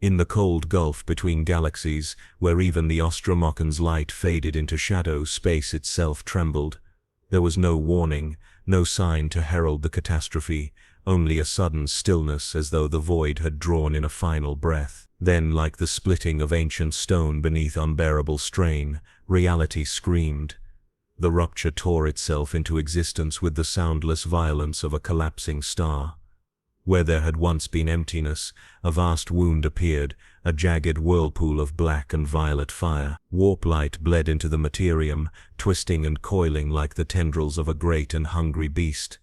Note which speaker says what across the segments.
Speaker 1: In the cold gulf between galaxies, where even the Ostromokon's light faded into shadow, space itself trembled. There was no warning, no sign to herald the catastrophe, only a sudden stillness as though the void had drawn in a final breath. Then, like the splitting of ancient stone beneath unbearable strain, reality screamed. The rupture tore itself into existence with the soundless violence of a collapsing star. Where there had once been emptiness, a vast wound appeared, a jagged whirlpool of black and violet fire. Warp light bled into the materium, twisting and coiling like the tendrils of a great and hungry beast.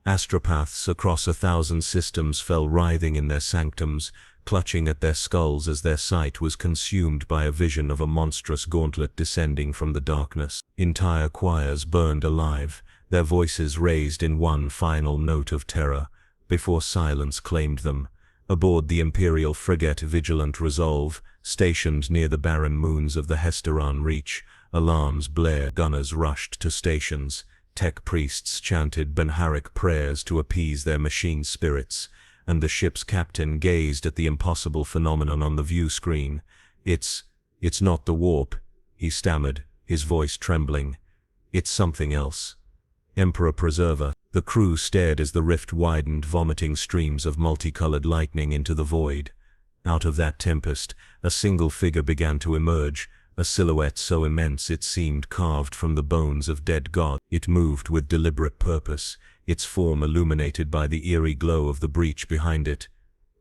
Speaker 1: Astropaths across 1,000 systems fell writhing in their sanctums, clutching at their skulls as their sight was consumed by a vision of a monstrous gauntlet descending from the darkness. Entire choirs burned alive, their voices raised in one final note of terror, before silence claimed them. Aboard the Imperial frigate Vigilant Resolve, stationed near the barren moons of the Hesteron Reach, alarms blared. Gunners rushed to stations. Tech priests chanted Benharic prayers to appease their machine spirits, and the ship's captain gazed at the impossible phenomenon on the view screen. It's not the warp," he stammered, his voice trembling. "It's something else. Emperor Preserver." The crew stared as the rift widened, vomiting streams of multicolored lightning into the void. Out of that tempest, a single figure began to emerge, a silhouette so immense it seemed carved from the bones of dead gods. It moved with deliberate purpose, its form illuminated by the eerie glow of the breach behind it.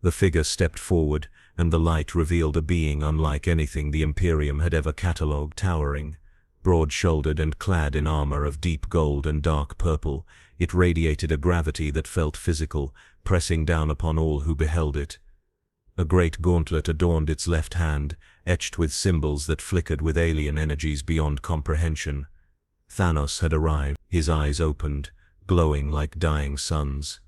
Speaker 1: The figure stepped forward, and the light revealed a being unlike anything the Imperium had ever catalogued. Towering, broad-shouldered and clad in armor of deep gold and dark purple, it radiated a gravity that felt physical, pressing down upon all who beheld it. A great gauntlet adorned its left hand, etched with symbols that flickered with alien energies beyond comprehension. Thanos had arrived, his eyes opened, glowing like dying suns.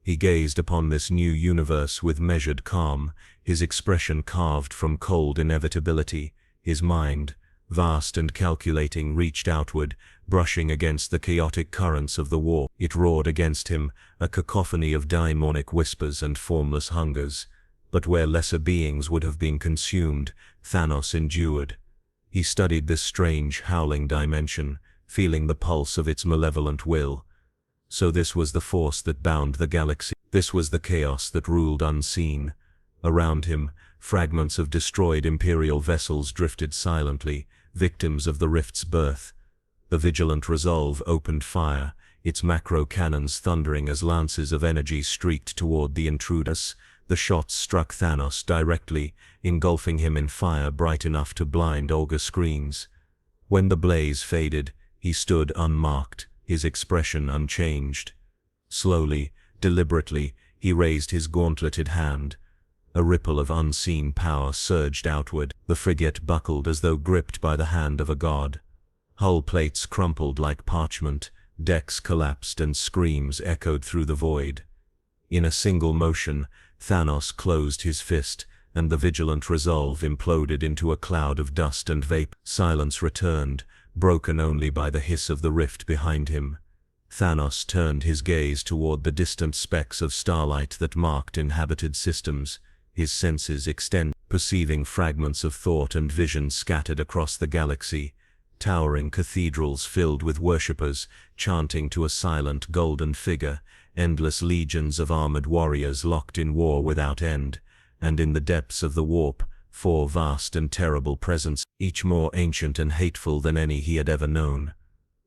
Speaker 1: He gazed upon this new universe with measured calm, his expression carved from cold inevitability. His mind, vast and calculating, reached outward, brushing against the chaotic currents of the warp. It roared against him, a cacophony of daimonic whispers and formless hungers. But where lesser beings would have been consumed, Thanos endured. He studied this strange, howling dimension, feeling the pulse of its malevolent will. So this was the force that bound the galaxy. This was the chaos that ruled unseen. Around him, fragments of destroyed Imperial vessels drifted silently, victims of the rift's birth. The Vigilant Resolve opened fire, its macro cannons thundering as lances of energy streaked toward the intruders. The shots struck Thanos directly, engulfing him in fire bright enough to blind Olga screens. When the blaze faded, he stood unmarked, his expression unchanged. Slowly, deliberately, he raised his gauntleted hand. A ripple of unseen power surged outward. The frigate buckled as though gripped by the hand of a god. Hull plates crumpled like parchment, decks collapsed, and screams echoed through the void. In a single motion, Thanos closed his fist, and the Vigilant Resolve imploded into a cloud of dust and vapor. Silence returned, broken only by the hiss of the rift behind him. Thanos turned his gaze toward the distant specks of starlight that marked inhabited systems, his senses extended, perceiving fragments of thought and vision scattered across the galaxy. Towering cathedrals filled with worshippers, chanting to a silent golden figure, endless legions of armored warriors locked in war without end, and in the depths of the warp, 4 vast and terrible presences, each more ancient and hateful than any he had ever known.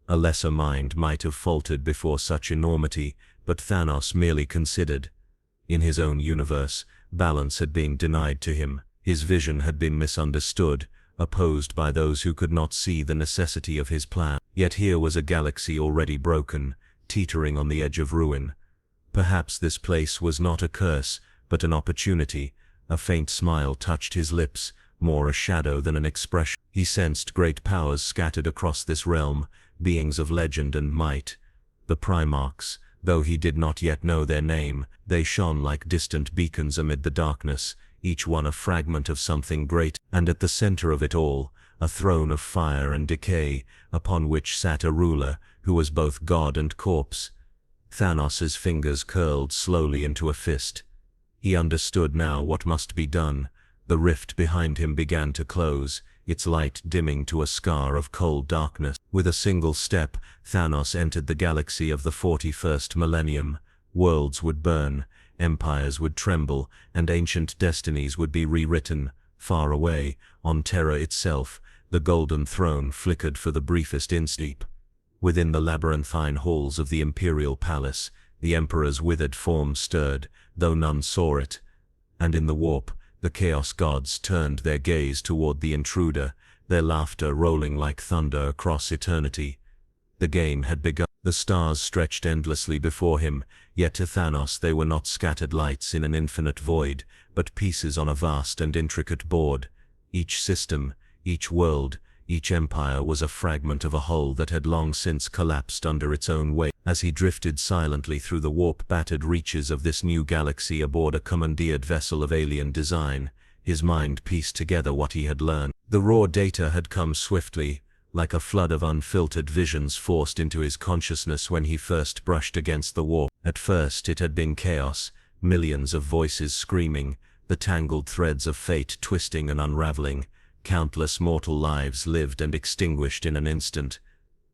Speaker 1: A lesser mind might have faltered before such enormity, but Thanos merely considered. In his own universe, balance had been denied to him, his vision had been misunderstood, opposed by those who could not see the necessity of his plan. Yet here was a galaxy already broken, teetering on the edge of ruin. Perhaps this place was not a curse, but an opportunity. A faint smile touched his lips, more a shadow than an expression. He sensed great powers scattered across this realm, beings of legend and might. The Primarchs, though he did not yet know their name, they shone like distant beacons amid the darkness, each one a fragment of something great, and at the center of it all, a throne of fire and decay, upon which sat a ruler who was both god and corpse. Thanos's fingers curled slowly into a fist. He understood now what must be done. The rift behind him began to close, its light dimming to a scar of cold darkness. With a single step, Thanos entered the galaxy of the 41st millennium. Worlds would burn, empires would tremble, and ancient destinies would be rewritten. Far away, on Terra itself, the golden throne flickered for the briefest instant. Within the labyrinthine halls of the imperial palace, the emperor's withered form stirred, though none saw it. And in the warp, the chaos gods turned their gaze toward the intruder, their laughter rolling like thunder across eternity. The game had begun. The stars stretched endlessly before him, yet to Thanos they were not scattered lights in an infinite void, but pieces on a vast and intricate board. Each system, each world, each empire was a fragment of a whole that had long since collapsed under its own weight. As he drifted silently through the warp-battered reaches of this new galaxy aboard a commandeered vessel of alien design, his mind pieced together what he had learned. The raw data had come swiftly, like a flood of unfiltered visions forced into his consciousness when he first brushed against the warp. At first it had been chaos, millions of voices screaming, the tangled threads of fate twisting and unraveling. Countless mortal lives lived and extinguished in an instant.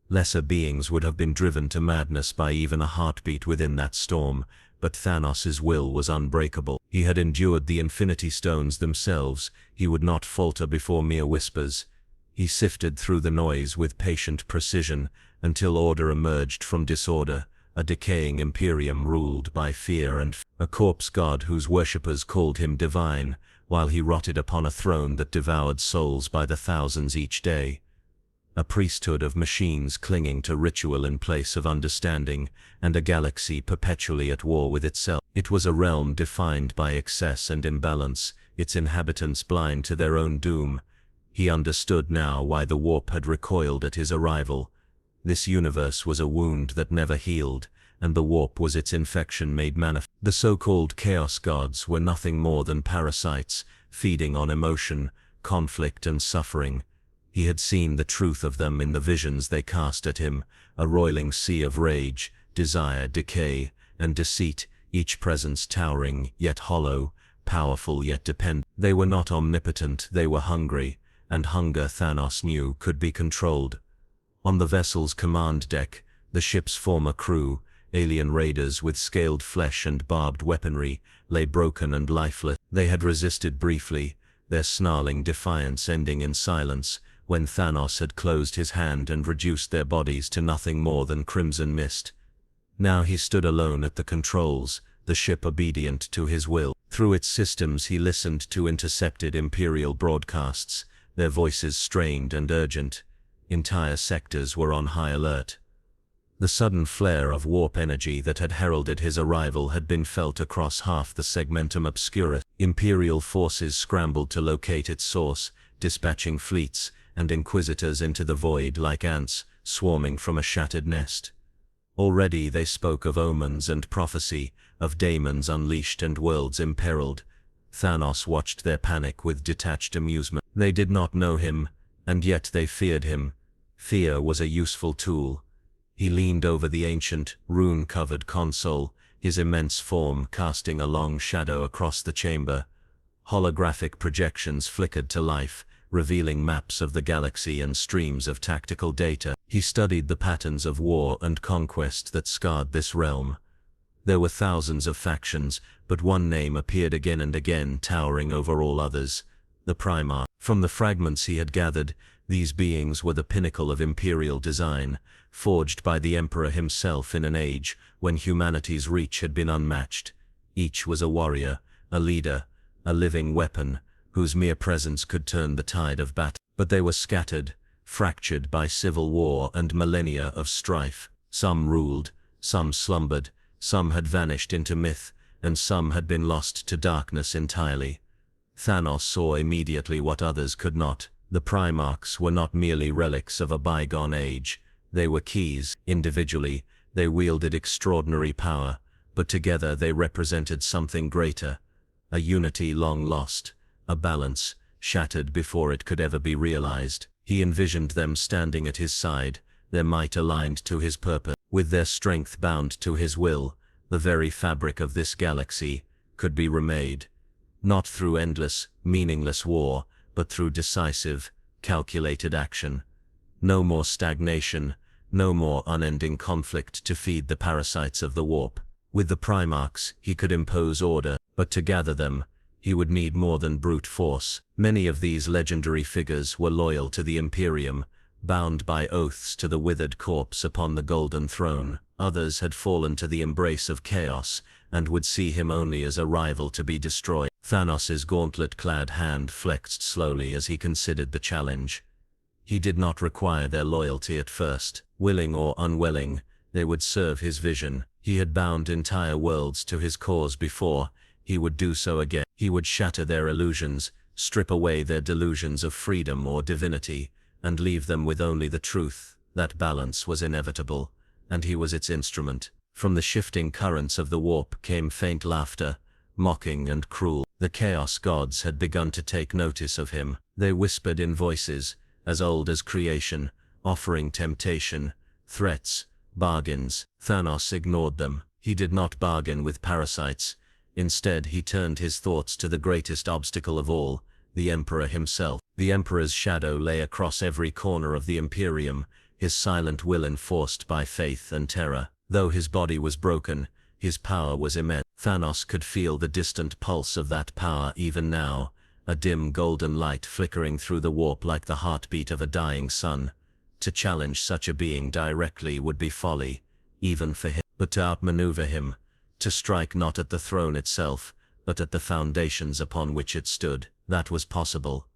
Speaker 1: Lesser beings would have been driven to madness by even a heartbeat within that storm, but Thanos' will was unbreakable. He had endured the Infinity Stones themselves, he would not falter before mere whispers. He sifted through the noise with patient precision, until order emerged from disorder, a decaying Imperium ruled by fear and a corpse god whose worshippers called him divine, while he rotted upon a throne that devoured souls by the thousands each day. A priesthood of machines clinging to ritual in place of understanding, and a galaxy perpetually at war with itself. It was a realm defined by excess and imbalance, its inhabitants blind to their own doom. He understood now why the warp had recoiled at his arrival. This universe was a wound that never healed, and the warp was its infection made manifest. The so-called Chaos Gods were nothing more than parasites, feeding on emotion, conflict and suffering. He had seen the truth of them in the visions they cast at him, a roiling sea of rage, desire, decay, and deceit, each presence towering yet hollow, powerful yet dependent. They were not omnipotent, they were hungry, and hunger Thanos knew could be controlled. On the vessel's command deck, the ship's former crew, alien raiders with scaled flesh and barbed weaponry, lay broken and lifeless. They had resisted briefly, their snarling defiance ending in silence, when Thanos had closed his hand and reduced their bodies to nothing more than crimson mist. Now he stood alone at the controls, the ship obedient to his will. Through its systems he listened to intercepted Imperial broadcasts, their voices strained and urgent. Entire sectors were on high alert. The sudden flare of warp energy that had heralded his arrival had been felt across half the segmentum obscura. Imperial forces scrambled to locate its source, dispatching fleets and inquisitors into the void like ants, swarming from a shattered nest. Already they spoke of omens and prophecy, of daemons unleashed and worlds imperiled. Thanos watched their panic with detached amusement. They did not know him, and yet they feared him. Fear was a useful tool. He leaned over the ancient, rune-covered console, his immense form casting a long shadow across the chamber. Holographic projections flickered to life, revealing maps of the galaxy and streams of tactical data. He studied the patterns of war and conquest that scarred this realm. There were thousands of factions, but one name appeared again and again, towering over all others: the Primarchs. From the fragments he had gathered, these beings were the pinnacle of imperial design, forged by the Emperor himself in an age when humanity's reach had been unmatched. Each was a warrior, a leader, a living weapon, whose mere presence could turn the tide of battle. But they were scattered, fractured by civil war and millennia of strife. Some ruled, some slumbered, some had vanished into myth, and some had been lost to darkness entirely. Thanos saw immediately what others could not. The Primarchs were not merely relics of a bygone age. They were keys. Individually, they wielded extraordinary power, but together they represented something greater. A unity long lost, a balance shattered before it could ever be realized. He envisioned them standing at his side, their might aligned to his purpose. With their strength bound to his will, the very fabric of this galaxy could be remade. not through endless, meaningless war, but through decisive, calculated action. No more stagnation, no more unending conflict to feed the parasites of the warp. With the Primarchs, he could impose order, but to gather them, he would need more than brute force. Many of these legendary figures were loyal to the Imperium, bound by oaths to the withered corpse upon the golden throne. Others had fallen to the embrace of chaos, and would see him only as a rival to be destroyed. Thanos' gauntlet-clad hand flexed slowly as he considered the challenge. He did not require their loyalty at first. Willing or unwilling, they would serve his vision. He had bound entire worlds to his cause before. He would do so again. He would shatter their illusions, strip away their delusions of freedom or divinity, and leave them with only the truth. That balance was inevitable, and he was its instrument. From the shifting currents of the warp came faint laughter, mocking and cruel. The Chaos Gods had begun to take notice of him. They whispered in voices, as old as creation, offering temptation, threats, bargains. Thanos ignored them. He did not bargain with parasites. Instead, he turned his thoughts to the greatest obstacle of all, the Emperor himself. The Emperor's shadow lay across every corner of the Imperium, his silent will enforced by faith and terror. Though his body was broken, his power was immense. Thanos could feel the distant pulse of that power even now, a dim golden light flickering through the warp like the heartbeat of a dying sun. To challenge such a being directly would be folly, even for him. But to outmaneuver him, to strike not at the throne itself, but at the foundations upon which it stood, that was possible.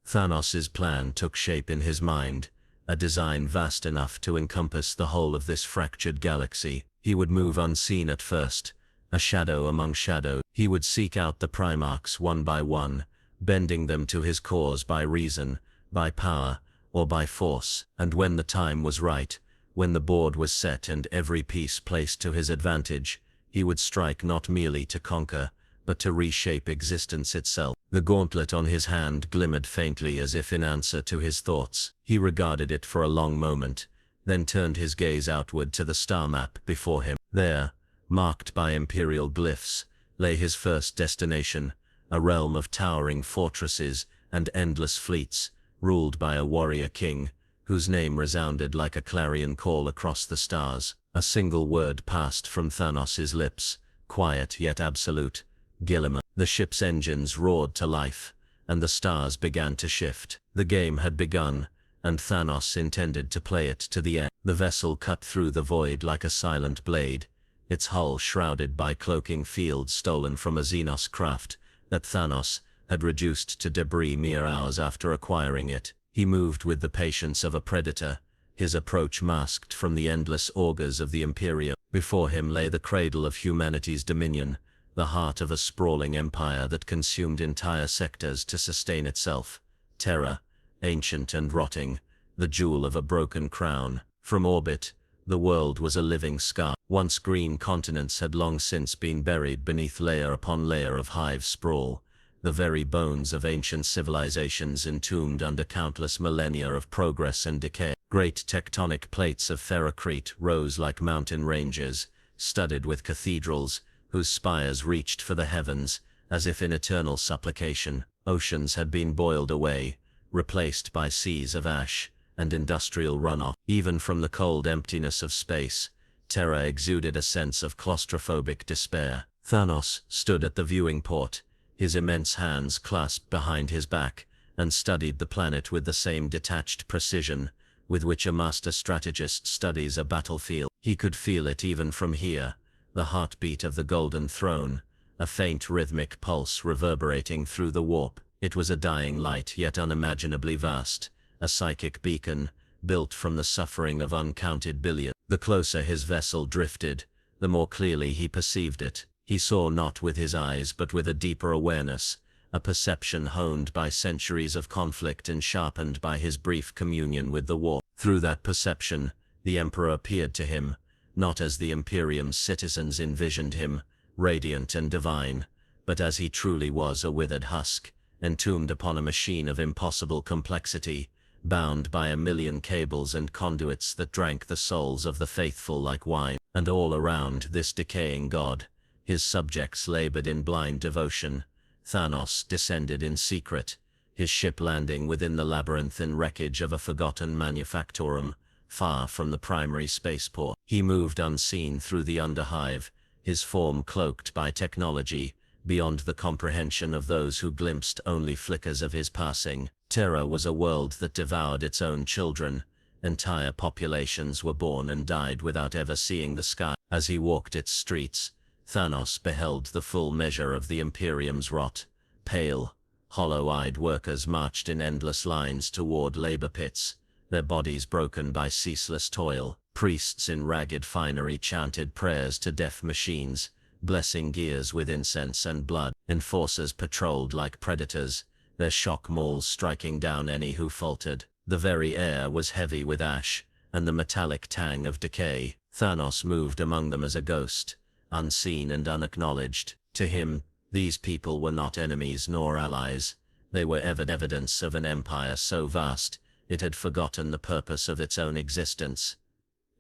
Speaker 1: Thanos' plan took shape in his mind, a design vast enough to encompass the whole of this fractured galaxy. He would move unseen at first, a shadow among shadows. He would seek out the Primarchs one by one, bending them to his cause by reason, by power, or by force. And when the time was right, when the board was set and every piece placed to his advantage, he would strike not merely to conquer, but to reshape existence itself. The gauntlet on his hand glimmered faintly as if in answer to his thoughts. He regarded it for a long moment, then turned his gaze outward to the star map before him. There, marked by imperial glyphs, lay his first destination, a realm of towering fortresses and endless fleets, ruled by a warrior king, whose name resounded like a clarion call across the stars. A single word passed from Thanos' lips, quiet yet absolute: Gilliman. The ship's engines roared to life, and the stars began to shift. The game had begun, and Thanos intended to play it to the end. The vessel cut through the void like a silent blade, its hull shrouded by cloaking fields stolen from a Xenos craft that Thanos had reduced to debris mere hours after acquiring it. He moved with the patience of a predator, his approach masked from the endless augurs of the Imperium. Before him lay the cradle of humanity's dominion, the heart of a sprawling empire that consumed entire sectors to sustain itself. Terra, ancient and rotting, the jewel of a broken crown. From orbit, the world was a living scar. Once green continents had long since been buried beneath layer upon layer of hive sprawl, the very bones of ancient civilizations entombed under countless millennia of progress and decay. Great tectonic plates of ferrocrete rose like mountain ranges, studded with cathedrals, whose spires reached for the heavens, as if in eternal supplication. Oceans had been boiled away, replaced by seas of ash and industrial runoff. Even from the cold emptiness of space, Terra exuded a sense of claustrophobic despair. Thanos stood at the viewing port, his immense hands clasped behind his back, and studied the planet with the same detached precision with which a master strategist studies a battlefield. He could feel it even from here, the heartbeat of the Golden Throne, a faint rhythmic pulse reverberating through the warp. It was a dying light yet unimaginably vast, a psychic beacon, built from the suffering of uncounted billions. The closer his vessel drifted, the more clearly he perceived it. He saw not with his eyes but with a deeper awareness, a perception honed by centuries of conflict and sharpened by his brief communion with the warp. Through that perception, the Emperor appeared to him, not as the Imperium's citizens envisioned him, radiant and divine, but as he truly was: a withered husk, entombed upon a machine of impossible complexity, bound by a million cables and conduits that drank the souls of the faithful like wine. And all around this decaying god, his subjects labored in blind devotion,
Speaker 2: Thanos descended in secret, his ship landing within the labyrinthine wreckage of a forgotten manufactorum, far from the primary spaceport. He moved unseen through the underhive, his form cloaked by technology, beyond the comprehension of those who glimpsed only flickers of his passing. Terra was a world that devoured its own children. Entire populations were born and died without ever seeing the sky. As he walked its streets, Thanos beheld the full measure of the Imperium's rot. Pale, hollow-eyed workers marched in endless lines toward labor pits, their bodies broken by ceaseless toil. Priests in ragged finery chanted prayers to deaf machines, blessing gears with incense and blood. Enforcers patrolled like predators, their shock mauls striking down any who faltered. The very air was heavy with ash, and the metallic tang of decay. Thanos moved among them as a ghost, unseen and unacknowledged. To him, these people were not enemies nor allies. They were evidence of an empire so vast, it had forgotten the purpose of its own existence.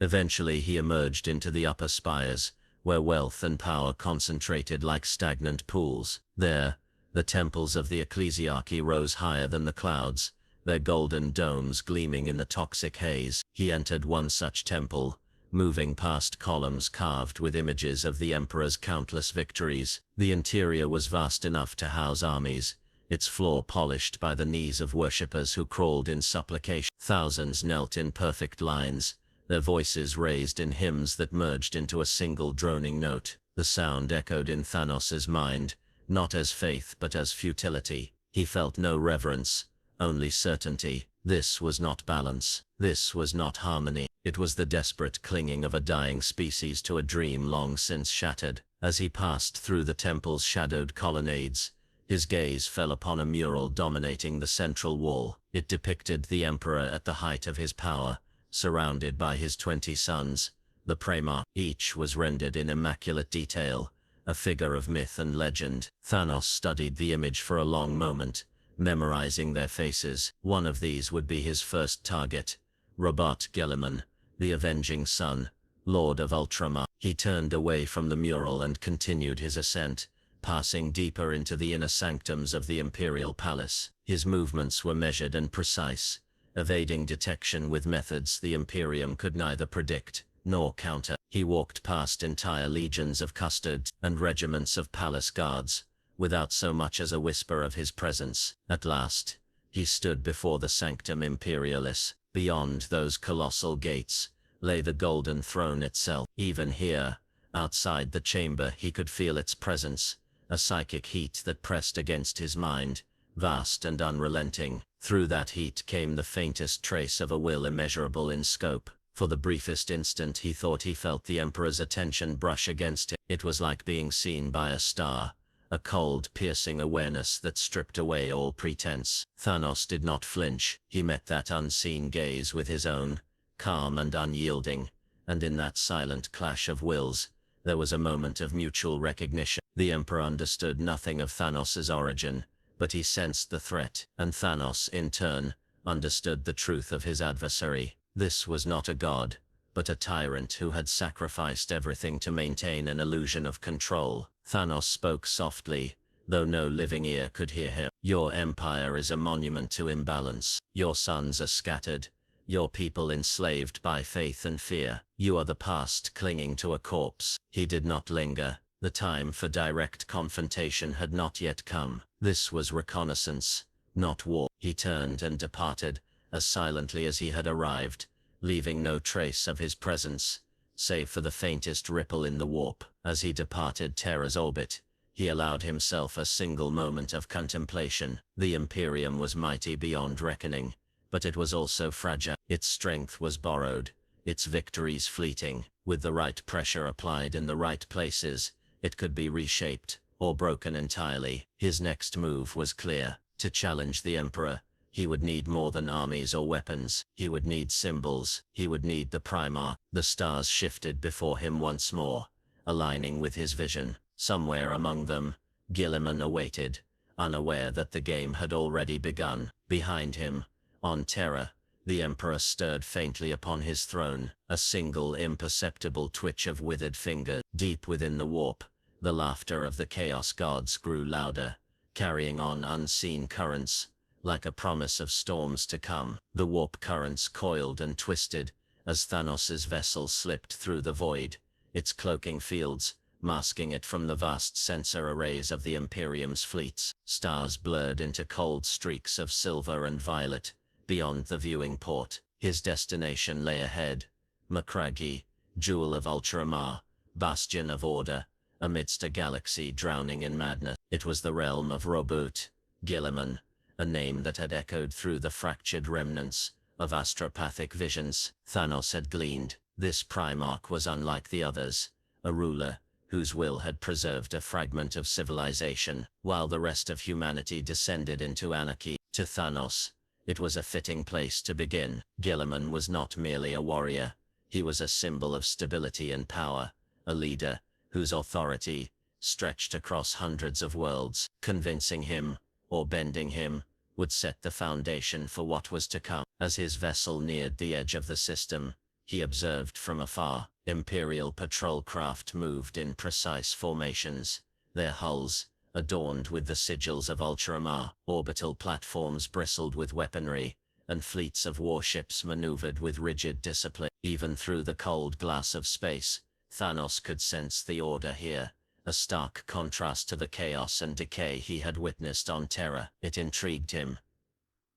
Speaker 2: Eventually he emerged into the upper spires, where wealth and power concentrated like stagnant pools. There, the temples of the ecclesiarchy rose higher than the clouds, their golden domes gleaming in the toxic haze. He entered one such temple, moving past columns carved with images of the emperor's countless victories. The interior was vast enough to house armies, its floor polished by the knees of worshippers who crawled in supplication. Thousands knelt in perfect lines, their voices raised in hymns that merged into a single droning note. The sound echoed in Thanos's mind, not as faith but as futility. He felt no reverence, only certainty. This was not balance. This was not harmony. It was the desperate clinging of a dying species to a dream long since shattered. As he passed through the temple's shadowed colonnades, his gaze fell upon a mural dominating the central wall. It depicted the emperor at the height of his power, surrounded by his 20 sons, the Primarchs. Each was rendered in immaculate detail, a figure of myth and legend. Thanos studied the image for a long moment, memorizing their faces. One of these would be his first target, Robert Gellerman, the avenging son, Lord of Ultramar. He turned away from the mural and continued his ascent, passing deeper into the inner sanctums of the Imperial Palace. His movements were measured and precise, evading detection with methods the Imperium could neither predict nor counter. He walked past entire legions of custards and regiments of palace guards, without so much as a whisper of his presence. At last, he stood before the Sanctum Imperialis. Beyond those colossal gates lay the golden throne itself. Even here, outside the chamber, he could feel its presence, a psychic heat that pressed against his mind, vast and unrelenting. Through that heat came the faintest trace of a will immeasurable in scope. For the briefest instant he thought he felt the Emperor's attention brush against him. It was like being seen by a star, a cold, piercing awareness that stripped away all pretense. Thanos did not flinch. He met that unseen gaze with his own, calm and unyielding, and in that silent clash of wills, there was a moment of mutual recognition. The Emperor understood nothing of Thanos's origin, but he sensed the threat, and Thanos, in turn, understood the truth of his adversary. This was not a god, but a tyrant who had sacrificed everything to maintain an illusion of control. Thanos spoke softly, though no living ear could hear him. Your empire is a monument to imbalance. Your sons are scattered, your people enslaved by faith and fear. You are the past clinging to a corpse. He did not linger. The time for direct confrontation had not yet come. This was reconnaissance, not war. He turned and departed, as silently as he had arrived, leaving no trace of his presence, save for the faintest ripple in the warp. As he departed Terra's orbit, he allowed himself a single moment of contemplation. The Imperium was mighty beyond reckoning, but it was also fragile. Its strength was borrowed, its victories fleeting. With the right pressure applied in the right places, it could be reshaped, or broken entirely. His next move was clear. To challenge the Emperor, he would need more than armies or weapons. He would need symbols. He would need the Primarch. The stars shifted before him once more, aligning with his vision. Somewhere among them, Gilliman awaited, unaware that the game had already begun. Behind him, on Terra, the Emperor stirred faintly upon his throne, a single imperceptible twitch of withered finger. Deep within the warp, the laughter of the Chaos Gods grew louder, carrying on unseen currents, like a promise of storms to come. The warp currents coiled and twisted as Thanos' vessel slipped through the void, its cloaking fields masking it from the vast sensor arrays of the Imperium's fleets. Stars blurred into cold streaks of silver and violet beyond the viewing port. His destination lay ahead, Macragge, jewel of Ultramar, bastion of order, amidst a galaxy drowning in madness. It was the realm of Robot, Guilliman, a name that had echoed through the fractured remnants of astropathic visions Thanos had gleaned. This Primarch was unlike the others, a ruler whose will had preserved a fragment of civilization, while the rest of humanity descended into anarchy. To Thanos, it was a fitting place to begin. Guilliman was not merely a warrior, he was a symbol of stability and power, a leader whose authority stretched across hundreds of worlds. Convincing him, or bending him, would set the foundation for what was to come. As his vessel neared the edge of the system, he observed from afar. Imperial patrol craft moved in precise formations, their hulls adorned with the sigils of Ultramar. Orbital platforms bristled with weaponry, and fleets of warships maneuvered with rigid discipline. Even through the cold glass of space, Thanos could sense the order here, a stark contrast to the chaos and decay he had witnessed on Terra. It intrigued him.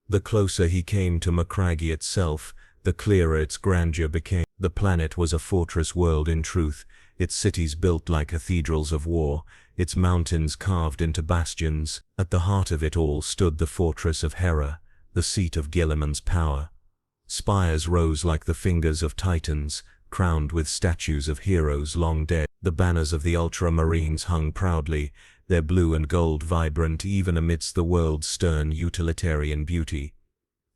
Speaker 1: The closer he came to Macragge itself, the clearer its grandeur became. The planet was a fortress world in truth, its cities built like cathedrals of war, its mountains carved into bastions. At the heart of it all stood the fortress of Hera, the seat of Guilliman's power. Spires rose like the fingers of titans, crowned with statues of heroes long dead. The banners of the Ultramarines hung proudly, their blue and gold vibrant even amidst the world's stern utilitarian beauty.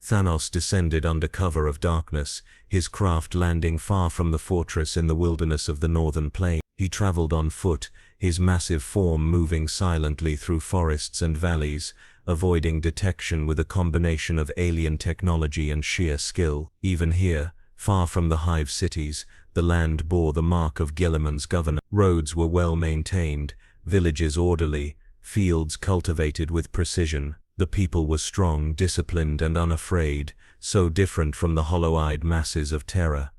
Speaker 1: Thanos descended under cover of darkness, his craft landing far from the fortress in the wilderness of the northern plain. He traveled on foot, his massive form moving silently through forests and valleys, avoiding detection with a combination of alien technology and sheer skill. Even here, far from the hive cities, the land bore the mark of Guilliman's governor. Roads were well maintained, villages orderly, fields cultivated with precision. The people were strong, disciplined, and unafraid, so different from the hollow-eyed masses of Terra.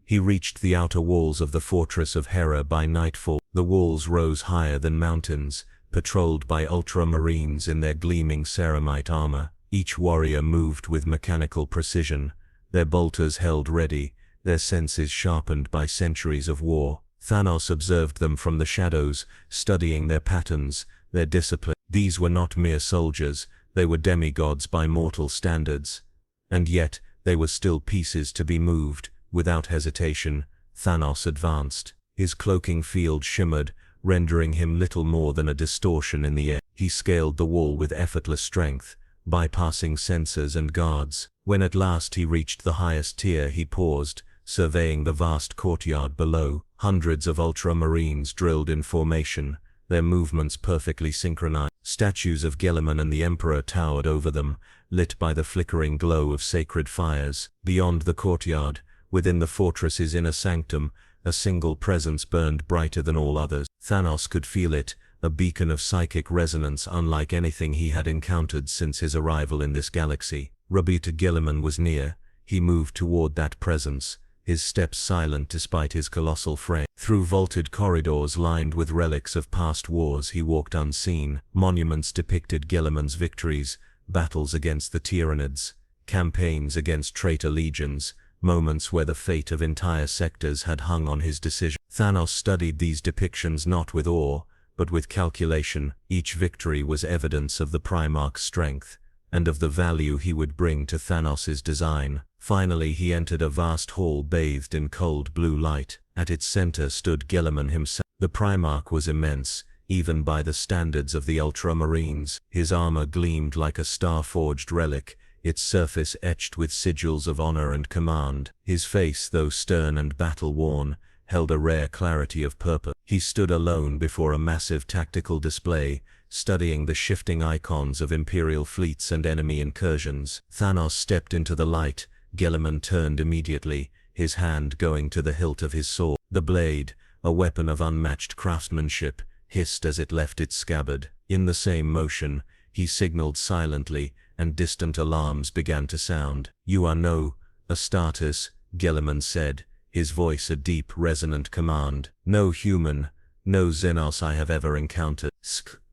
Speaker 1: He reached the outer walls of the fortress of Hera by nightfall. The walls rose higher than mountains, patrolled by Ultramarines in their gleaming ceramite armor. Each warrior moved with mechanical precision, their bolters held ready, their senses sharpened by centuries of war. Thanos observed them from the shadows, studying their patterns, their discipline. These were not mere soldiers, they were demigods by mortal standards. And yet, they were still pieces to be moved. Without hesitation, Thanos advanced. His cloaking field shimmered, rendering him little more than a distortion in the air. He scaled the wall with effortless strength, bypassing sensors and guards. When at last he reached the highest tier, he paused, surveying the vast courtyard below. Hundreds of Ultramarines drilled in formation, their movements perfectly synchronized. Statues of Guilliman and the Emperor towered over them, lit by the flickering glow of sacred fires. Beyond the courtyard, within the fortress's inner sanctum, a single presence burned brighter than all others. Thanos could feel it, a beacon of psychic resonance unlike anything he had encountered since his arrival in this galaxy. Robot Guilliman was near. He moved toward that presence, his steps silent despite his colossal frame. Through vaulted corridors lined with relics of past wars he walked unseen. Monuments depicted Guilliman's victories, battles against the Tyranids, campaigns against traitor legions, moments where the fate of entire sectors had hung on his decision. Thanos studied these depictions not with awe, but with calculation. Each victory was evidence of the Primarch's strength, and of the value he would bring to Thanos' design. Finally he entered a vast hall bathed in cold blue light. At its center stood Guilliman himself. The Primarch was immense, even by the standards of the Ultramarines. His armor gleamed like a star-forged relic, its surface etched with sigils of honor and command. His face, though stern and battle-worn, held a rare clarity of purpose. He stood alone before a massive tactical display, studying the shifting icons of Imperial fleets and enemy incursions. Thanos stepped into the light. Guilliman turned immediately, his hand going to the hilt of his sword. The blade, a weapon of unmatched craftsmanship, hissed as it left its scabbard. In the same motion, he signaled silently, and distant alarms began to sound. "You are no Astartes," Gilliman said, his voice a deep, resonant command. "No human, no Xenos I have ever encountered.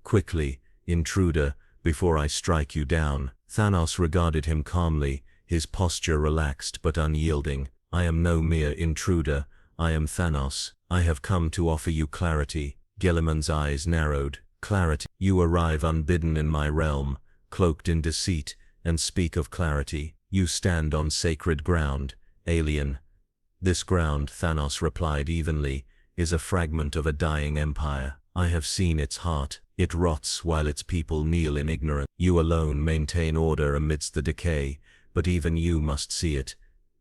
Speaker 1: Quickly, intruder, before I strike you down." Thanos regarded him calmly, his posture relaxed but unyielding. "I am no mere intruder, I am Thanos. I have come to offer you clarity." Gilliman's eyes narrowed. "Clarity? You arrive unbidden in my realm, cloaked in deceit, and speak of clarity. You stand on sacred ground, alien." "This ground," Thanos replied evenly, "is a fragment of a dying empire. I have seen its heart. It rots while its people kneel in ignorance. You alone maintain order amidst the decay, but even you must see it.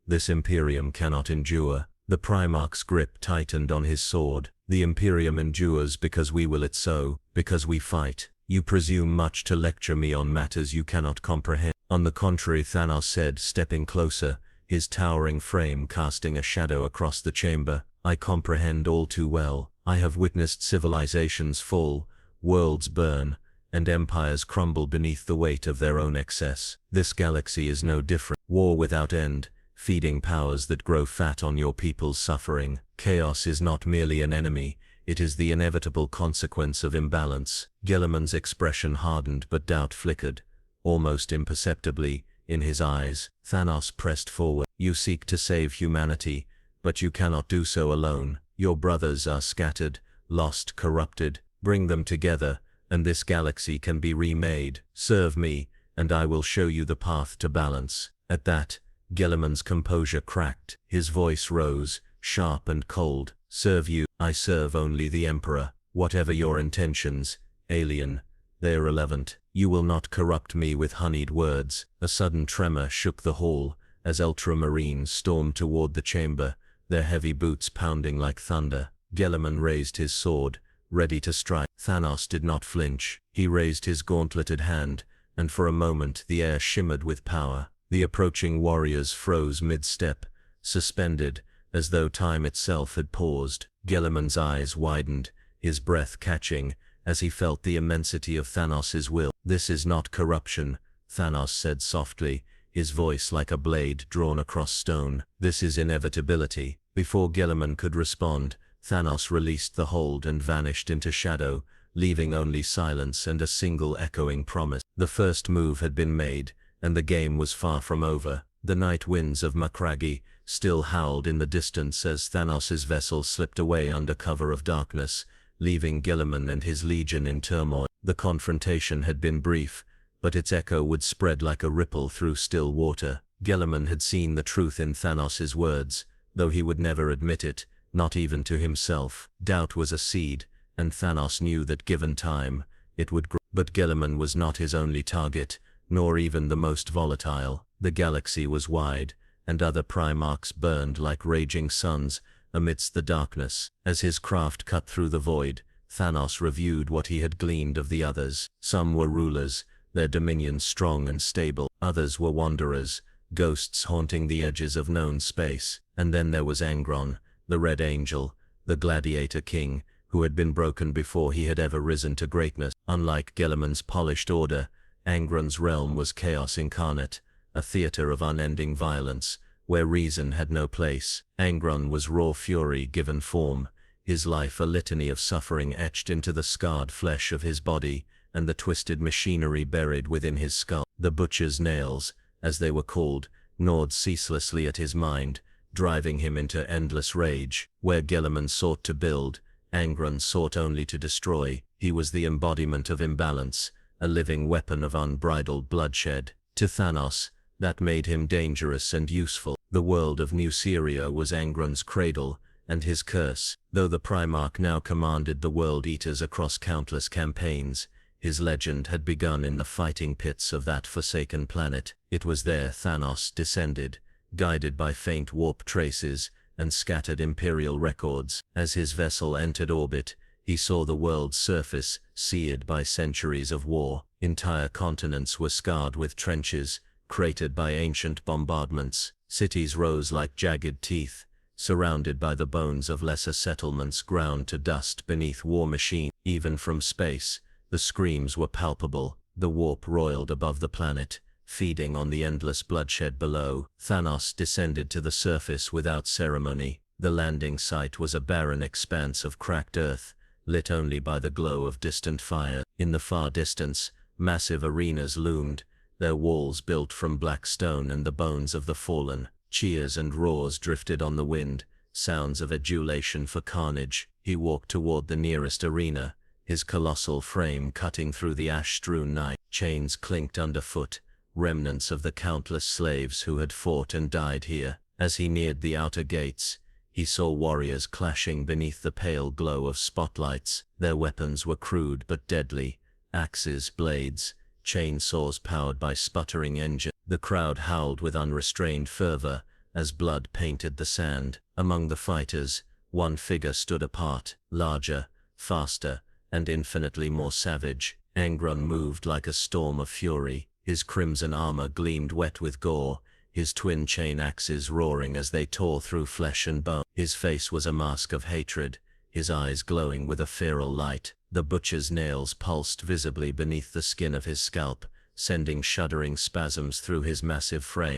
Speaker 1: This Imperium cannot endure." The Primarch's grip tightened on his sword. "The Imperium endures because we will it so, because we fight. You presume much to lecture me on matters you cannot comprehend." "On the contrary," Thanos said, stepping closer, his towering frame casting a shadow across the chamber. "I comprehend all too well. I have witnessed civilizations fall, worlds burn, and empires crumble beneath the weight of their own excess. This galaxy is no different. War without end, feeding powers that grow fat on your people's suffering. Chaos is not merely an enemy, it is the inevitable consequence of imbalance." Gilliman's expression hardened but doubt flickered, almost imperceptibly, in his eyes. Thanos pressed forward. "You seek to save humanity, but you cannot do so alone. Your brothers are scattered, lost, corrupted. Bring them together, and this galaxy can be remade. Serve me, and I will show you the path to balance." At that, Gilliman's composure cracked. His voice rose, sharp and cold. "Serve you? I serve only the Emperor. Whatever your intentions, alien, they're irrelevant. You will not corrupt me with honeyed words." A sudden tremor shook the hall, as Ultramarines stormed toward the chamber, their heavy boots pounding like thunder. Gilliman raised his sword, ready to strike. Thanos did not flinch. He raised his gauntleted hand, and for a moment the air shimmered with power. The approaching warriors froze mid-step, suspended, as though time itself had paused. Gilliman's eyes widened, his breath catching, as he felt the immensity of Thanos's will. "This is not corruption," Thanos said softly, his voice like a blade drawn across stone. "This is inevitability." Before Gilliman could respond, Thanos released the hold and vanished into shadow, leaving only silence and a single echoing promise. The first move had been made, and the game was far from over. The night winds of Macragge still howled in the distance as Thanos's vessel slipped away under cover of darkness, leaving Gilliman and his legion in turmoil. The confrontation had been brief, but its echo would spread like a ripple through still water. Gilliman had seen the truth in Thanos's words, though he would never admit it, not even to himself. Doubt was a seed, and Thanos knew that given time, it would grow. But Gilliman was not his only target, nor even the most volatile. The galaxy was wide, and other Primarchs burned like raging suns amidst the darkness. As his craft cut through the void, Thanos reviewed what he had gleaned of the others. Some were rulers, their dominion strong and stable. Others were wanderers, ghosts haunting the edges of known space. And then there was Angron, the Red Angel, the gladiator king, who had been broken before he had ever risen to greatness. Unlike Gilliman's polished order, Angron's realm was chaos incarnate, a theater of unending violence, where reason had no place. Angron was raw fury given form, his life a litany of suffering etched into the scarred flesh of his body, and the twisted machinery buried within his skull. The butcher's nails, as they were called, gnawed ceaselessly at his mind, driving him into endless rage. Where Gilliman sought to build, Angron sought only to destroy. He was the embodiment of imbalance, a living weapon of unbridled bloodshed. To Thanos, that made him dangerous and useful. The world of New Syria was Angron's cradle, and his curse. Though the Primarch now commanded the World Eaters across countless campaigns, his legend had begun in the fighting pits of that forsaken planet. It was there Thanos descended, guided by faint warp traces and scattered Imperial records. As his vessel entered orbit, he saw the world's surface seared by centuries of war. Entire continents were scarred with trenches, cratered by ancient bombardments. Cities rose like jagged teeth, surrounded by the bones of lesser settlements ground to dust beneath war machines.
Speaker 2: Even from space, the screams were palpable. The warp roiled above the planet, feeding on the endless bloodshed below. Thanos descended to the surface without ceremony. The landing site was a barren expanse of cracked earth, lit only by the glow of distant fire. In the far distance, massive arenas loomed, their walls built from black stone and the bones of the fallen. Cheers and roars drifted on the wind, sounds of adulation for carnage. He walked toward the nearest arena, his colossal frame cutting through the ash-strewn night. Chains clinked underfoot, remnants of the countless slaves who had fought and died here. As he neared the outer gates, he saw warriors clashing beneath the pale glow of spotlights. Their weapons were crude but deadly, axes, blades, chainsaws powered by sputtering engines. The crowd howled with unrestrained fervor as blood painted the sand. Among the fighters, one figure stood apart, larger, faster, and infinitely more savage. Angron moved like a storm of fury. His crimson armor gleamed wet with gore, his twin chain axes roaring as they tore through flesh and bone. His face was a mask of hatred, his eyes glowing with a feral light. The butcher's nails pulsed visibly beneath the skin of his scalp, sending shuddering spasms through his massive frame.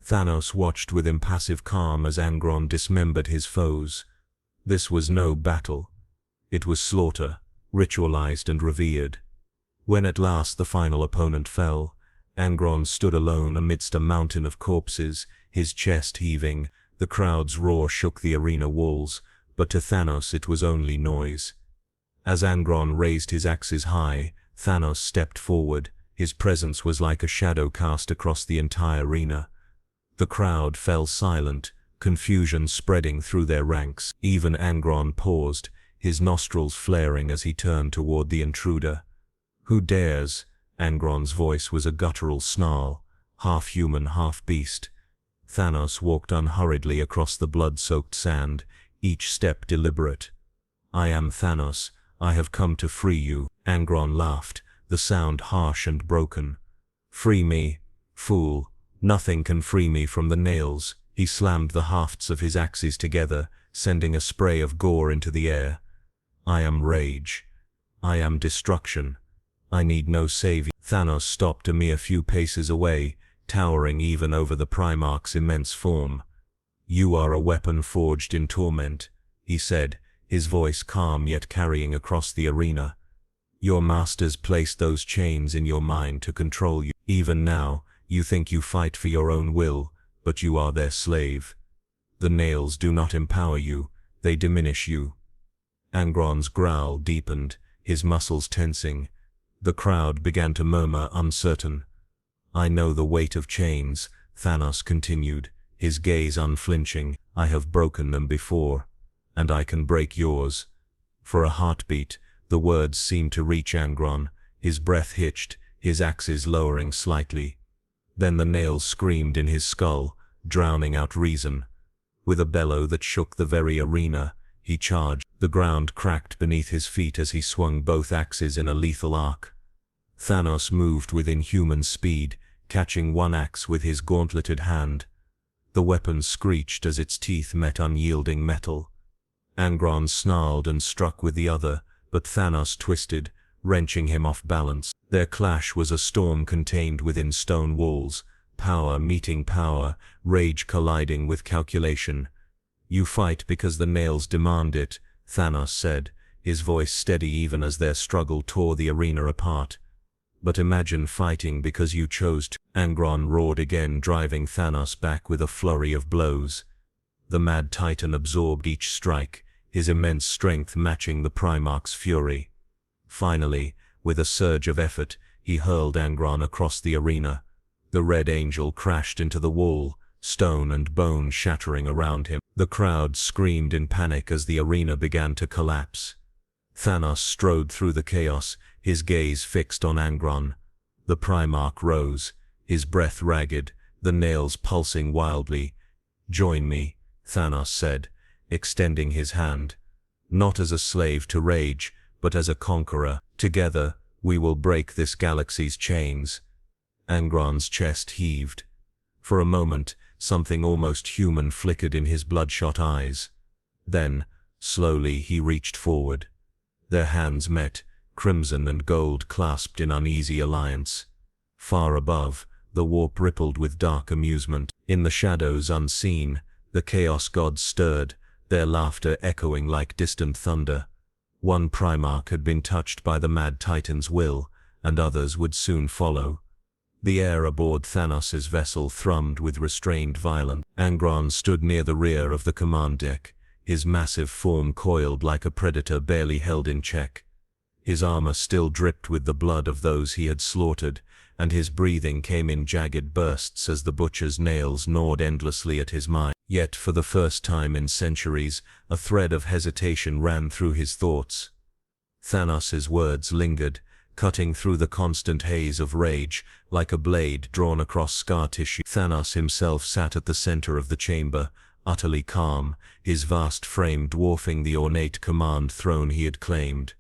Speaker 1: Thanos watched with impassive calm as Angron dismembered his foes. This was no battle. It was slaughter, ritualized and revered. When at last the final opponent fell, Angron stood alone amidst a mountain of corpses, his chest heaving. The crowd's roar shook the arena walls, but to Thanos it was only noise. As Angron raised his axes high, Thanos stepped forward. His presence was like a shadow cast across the entire arena. The crowd fell silent, confusion spreading through their ranks. Even Angron paused, his nostrils flaring as he turned toward the intruder. "Who dares?" Angron's voice was a guttural snarl, half human, half beast. Thanos walked unhurriedly across the blood-soaked sand, each step deliberate. "I am Thanos. I have come to free you." Angron laughed, the sound harsh and broken. "Free me, fool. Nothing can free me from the nails." He slammed the hafts of his axes together, sending a spray of gore into the air. "I am rage. I am destruction. I need no savior." Thanos stopped a mere few paces away, towering even over the Primarch's immense form. "You are a weapon forged in torment," he said, his voice calm yet carrying across the arena. "Your masters placed those chains in your mind to control you. Even now, you think you fight for your own will, but you are their slave. The nails do not empower you, they diminish you." Angron's growl deepened, his muscles tensing. The crowd began to murmur, uncertain. "I know the weight of chains," Thanos continued, his gaze unflinching. "I have broken them before, and I can break yours." For a heartbeat, the words seemed to reach Angron. His breath hitched, his axes lowering slightly. Then the nails screamed in his skull, drowning out reason. With a bellow that shook the very arena, he charged. The ground cracked beneath his feet as he swung both axes in a lethal arc. Thanos moved with inhuman speed, catching one axe with his gauntleted hand. The weapon screeched as its teeth met unyielding metal. Angron snarled and struck with the other, but Thanos twisted, wrenching him off balance. Their clash was a storm contained within stone walls, power meeting power, rage colliding with calculation. "You fight because the nails demand it," Thanos said, his voice steady even as their struggle tore the arena apart. "But imagine fighting because you chose to." Angron roared again, driving Thanos back with a flurry of blows. The mad titan absorbed each strike, his immense strength matching the Primarch's fury. Finally, with a surge of effort, he hurled Angron across the arena. The Red Angel crashed into the wall, stone and bone shattering around him. The crowd screamed in panic as the arena began to collapse. Thanos strode through the chaos, his gaze fixed on Angron. The Primarch rose, his breath ragged, the nails pulsing wildly. "Join me," Thanos said, extending his hand. "Not as a slave to rage, but as a conqueror. Together, we will break this galaxy's chains." Angron's chest heaved. For a moment, something almost human flickered in his bloodshot eyes. Then, slowly, he reached forward. Their hands met, crimson and gold clasped in uneasy alliance. Far above, the warp rippled with dark amusement. In the shadows unseen, the Chaos Gods stirred, their laughter echoing like distant thunder. One Primarch had been touched by the Mad Titan's will, and others would soon follow. The air aboard Thanos' vessel thrummed with restrained violence. Angron stood near the rear of the command deck, his massive form coiled like a predator barely held in check. His armor still dripped with the blood of those he had slaughtered, and his breathing came in jagged bursts as the butcher's nails gnawed endlessly at his mind. Yet for the first time in centuries, a thread of hesitation ran through his thoughts. Thanos' words lingered, cutting through the constant haze of rage, like a blade drawn across scar tissue. Thanos himself sat at the center of the chamber, utterly calm, his vast frame dwarfing the ornate command throne he had claimed.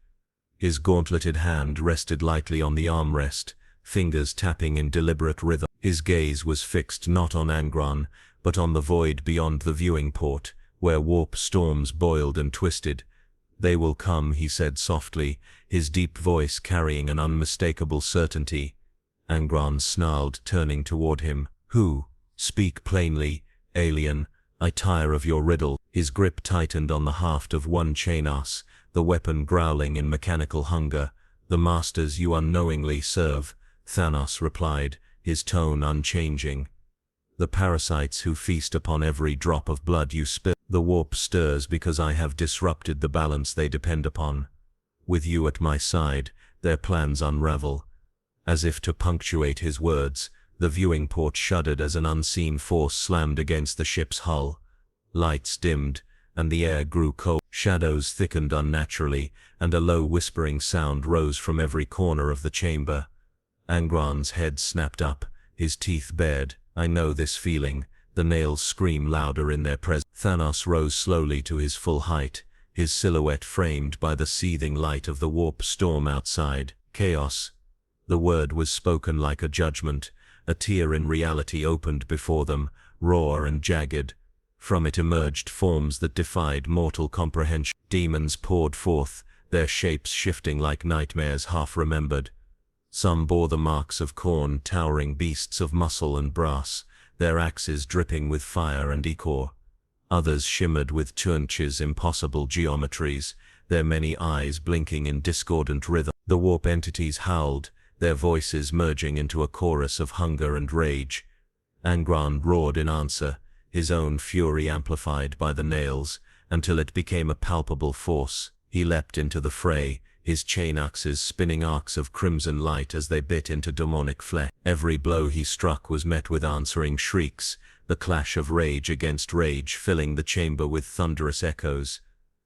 Speaker 1: His gauntleted hand rested lightly on the armrest, fingers tapping in deliberate rhythm. His gaze was fixed not on Angron, but on the void beyond the viewing port, where warp storms boiled and twisted. "They will come," he said softly, his deep voice carrying an unmistakable certainty. Angron snarled, turning toward him. "Who? Speak plainly, alien. I tire of your riddle." His grip tightened on the haft of one chain-ass, the weapon growling in mechanical hunger. "The masters you unknowingly serve," Thanos replied, his tone unchanging. "The parasites who feast upon every drop of blood you spill. The warp stirs because I have disrupted the balance they depend upon. With you at my side, their plans unravel." As if to punctuate his words, the viewing port shuddered as an unseen force slammed against the ship's hull. Lights dimmed, and the air grew cold. Shadows thickened unnaturally, and a low whispering sound rose from every corner of the chamber. Angron's head snapped up, his teeth bared. "I know this feeling." The nails scream louder in their presence. Thanos rose slowly to his full height, his silhouette framed by the seething light of the warp storm outside. "Chaos." The word was spoken like a judgment. A tier in reality opened before them, raw and jagged. From it emerged forms that defied mortal comprehension. Demons poured forth, their shapes shifting like nightmares half-remembered. Some bore the marks of Khorne, towering beasts of muscle and brass, their axes dripping with fire and ichor. Others shimmered with Turnch's impossible geometries, their many eyes blinking in discordant rhythm. The warp entities howled, their voices merging into a chorus of hunger and rage. Angron roared in answer, his own fury amplified by the nails, until it became a palpable force. He leapt into the fray, his chain axes spinning arcs of crimson light as they bit into demonic flesh. Every blow he struck was met with answering shrieks, the clash of rage against rage filling the chamber with thunderous echoes.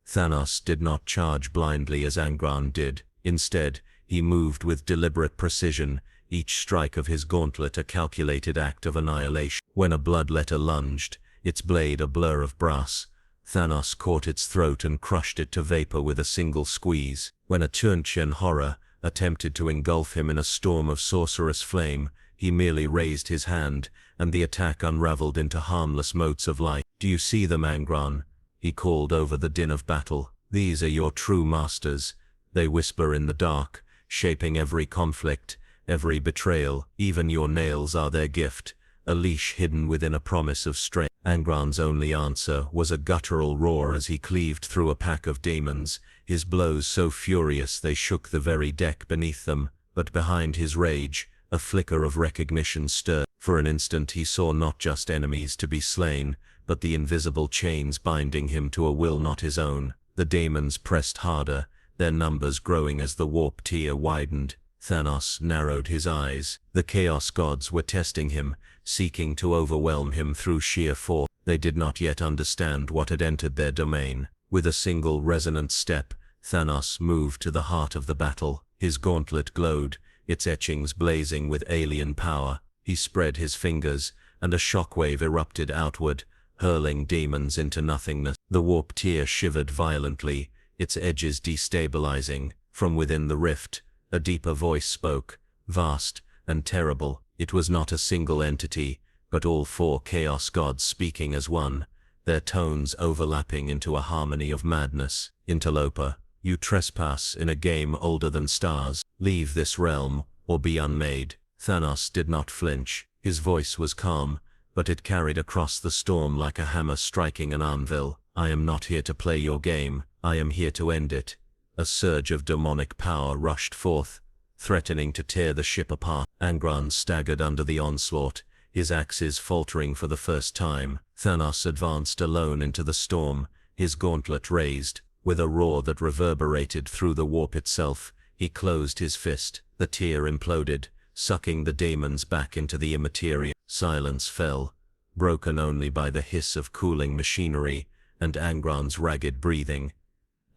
Speaker 1: Thanos did not charge blindly as Angron did. Instead, he moved with deliberate precision, each strike of his gauntlet a calculated act of annihilation. When a bloodletter lunged, its blade a blur of brass, Thanos caught its throat and crushed it to vapor with a single squeeze. When a Turnchian horror attempted to engulf him in a storm of sorcerous flame, he merely raised his hand, and the attack unraveled into harmless motes of light. "Do you see them, Angron?" he called over the din of battle. "These are your true masters. They whisper in the dark, shaping every conflict, every betrayal. Even your nails are their gift, a leash hidden within a promise of strength." Angron's only answer was a guttural roar as he cleaved through a pack of demons, his blows so furious they shook the very deck beneath them. But behind his rage, a flicker of recognition stirred. For an instant he saw not just enemies to be slain, but the invisible chains binding him to a will not his own. The demons pressed harder, their numbers growing as the warp tier widened. Thanos narrowed his eyes. The Chaos Gods were testing him, seeking to overwhelm him through sheer force. They did not yet understand what had entered their domain. With a single resonant step, Thanos moved to the heart of the battle. His gauntlet glowed, its etchings blazing with alien power. He spread his fingers, and a shockwave erupted outward, hurling demons into nothingness. The warp tier shivered violently, its edges destabilizing. From within the rift, a deeper voice spoke, vast and terrible. It was not a single entity, but all four Chaos Gods speaking as one, their tones overlapping into a harmony of madness. "Interloper,"
Speaker 2: You trespass in a game older than stars. Leave this realm, or be unmade. Thanos did not flinch. His voice was calm, but it carried across the storm like a hammer striking an anvil. I am not here to play your game. I am here to end it. A surge of demonic power rushed forth, threatening to tear the ship apart. Angron staggered under the onslaught, his axes faltering for the first time. Thanos advanced alone into the storm, his gauntlet raised. With a roar that reverberated through the warp itself, he closed his fist. The tear imploded, sucking the demons back into the immaterial. Silence fell, broken only by the hiss of cooling machinery and Angron's ragged breathing.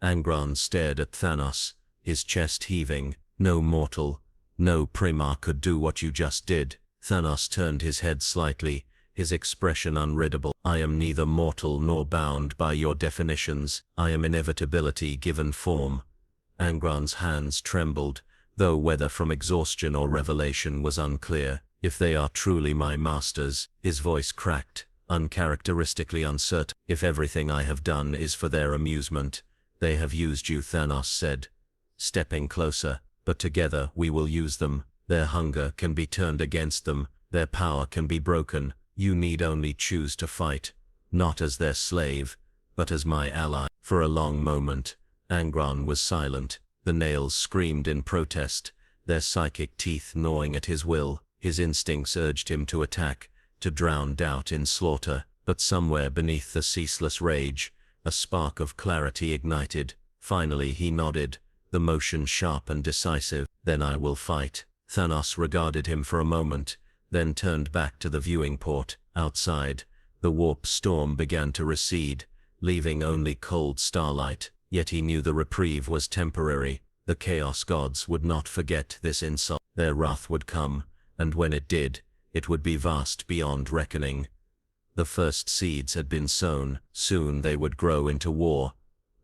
Speaker 2: Angron stared at Thanos, his chest heaving. No mortal, no Primarch could do what you just did. Thanos turned his head slightly, his expression unreadable. I am neither mortal nor bound by your definitions. I am inevitability given form. Angron's hands trembled, though whether from exhaustion or revelation was unclear. If they are truly my masters, his voice cracked, uncharacteristically uncertain. If everything I have done is for their amusement, they have used you, Thanos said, stepping closer. But together we will use them. Their hunger can be turned against them, their power can be broken. You need only choose to fight, not as their slave, but as my ally. For a long moment, Angron was silent. The nails screamed in protest, their psychic teeth gnawing at his will. His instincts urged him to attack, to drown doubt in slaughter. But somewhere beneath the ceaseless rage, a spark of clarity ignited. Finally he nodded, the motion sharp and decisive. Then I will fight. Thanos regarded him for a moment, then turned back to the viewing port. Outside, the warp storm began to recede, leaving only cold starlight. Yet he knew the reprieve was temporary. The Chaos Gods would not forget this insult. Their wrath would come, and when it did, it would be vast beyond reckoning. The first seeds had been sown. Soon they would grow into war.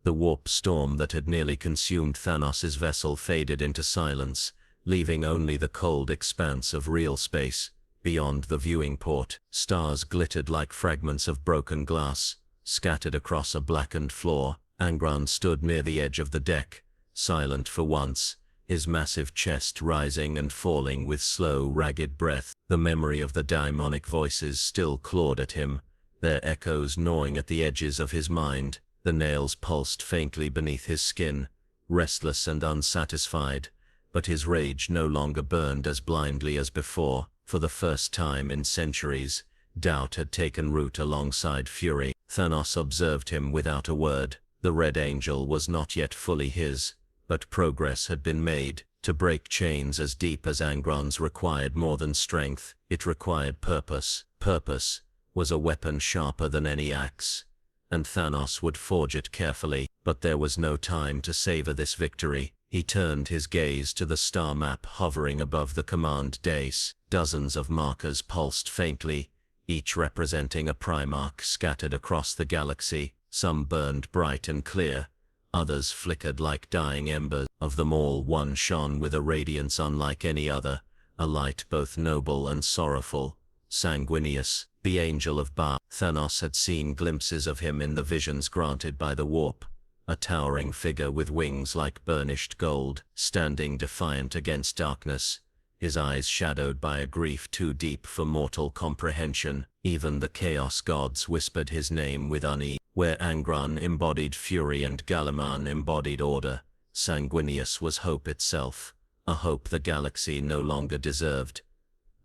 Speaker 2: The warp storm that had nearly consumed Thanos' vessel faded into silence, leaving only the cold expanse of real space. Beyond the viewing port, stars glittered like fragments of broken glass, scattered across a blackened floor. Angron stood near the edge of the deck, silent for once, his massive chest rising and falling with slow, ragged breath. The memory of the daimonic voices still clawed at him, their echoes gnawing at the edges of his mind. The nails pulsed faintly beneath his skin, restless and unsatisfied, but his rage no longer burned as blindly as before. For the first time in centuries, doubt had taken root alongside fury. Thanos observed him without a word. The Red Angel was not yet fully his, but progress had been made. To break chains as deep as Angron's required more than strength, it required purpose. Purpose was a weapon sharper than any axe, and Thanos would forge it carefully. But there was no time to savor this victory. He turned his gaze to the star map hovering above the command dais. Dozens of markers pulsed faintly, each representing a Primarch scattered across the galaxy. Some burned bright and clear, others flickered like dying embers. Of them all, one shone with a radiance unlike any other, a light both noble and sorrowful. Sanguinius, the Angel of Ba. Thanos had seen glimpses of him in the visions granted by the warp, a towering figure with wings like burnished gold, standing defiant against darkness, his eyes shadowed by a grief too deep for mortal comprehension. Even the Chaos Gods whispered his name with unease. Where Angron embodied fury and Galaman embodied order, Sanguinius was hope itself, a hope the galaxy no longer deserved.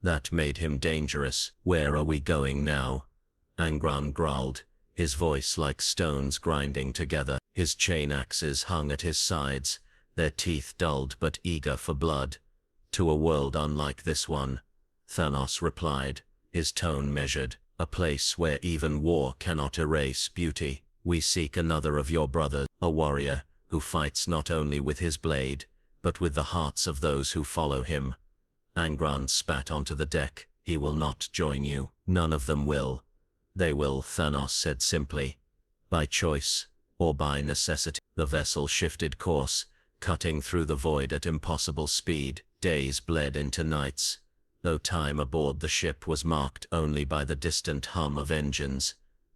Speaker 2: That made him dangerous. Where are we going now? Angron growled, his voice like stones grinding together. His chain axes hung at his sides, their teeth dulled but eager for blood. To a world unlike this one, Thanos replied, his tone measured. A place where even war cannot erase beauty. We seek another of your brothers, a warrior, who fights not only with his blade, but with the hearts of those who follow him. Angron spat onto the deck. He will not join you. None of them will. They will, Thanos said simply. By choice, or by necessity. The vessel shifted course, cutting through the void at impossible speed. Days bled into nights, though time aboard the ship was marked only by the distant hum of engines,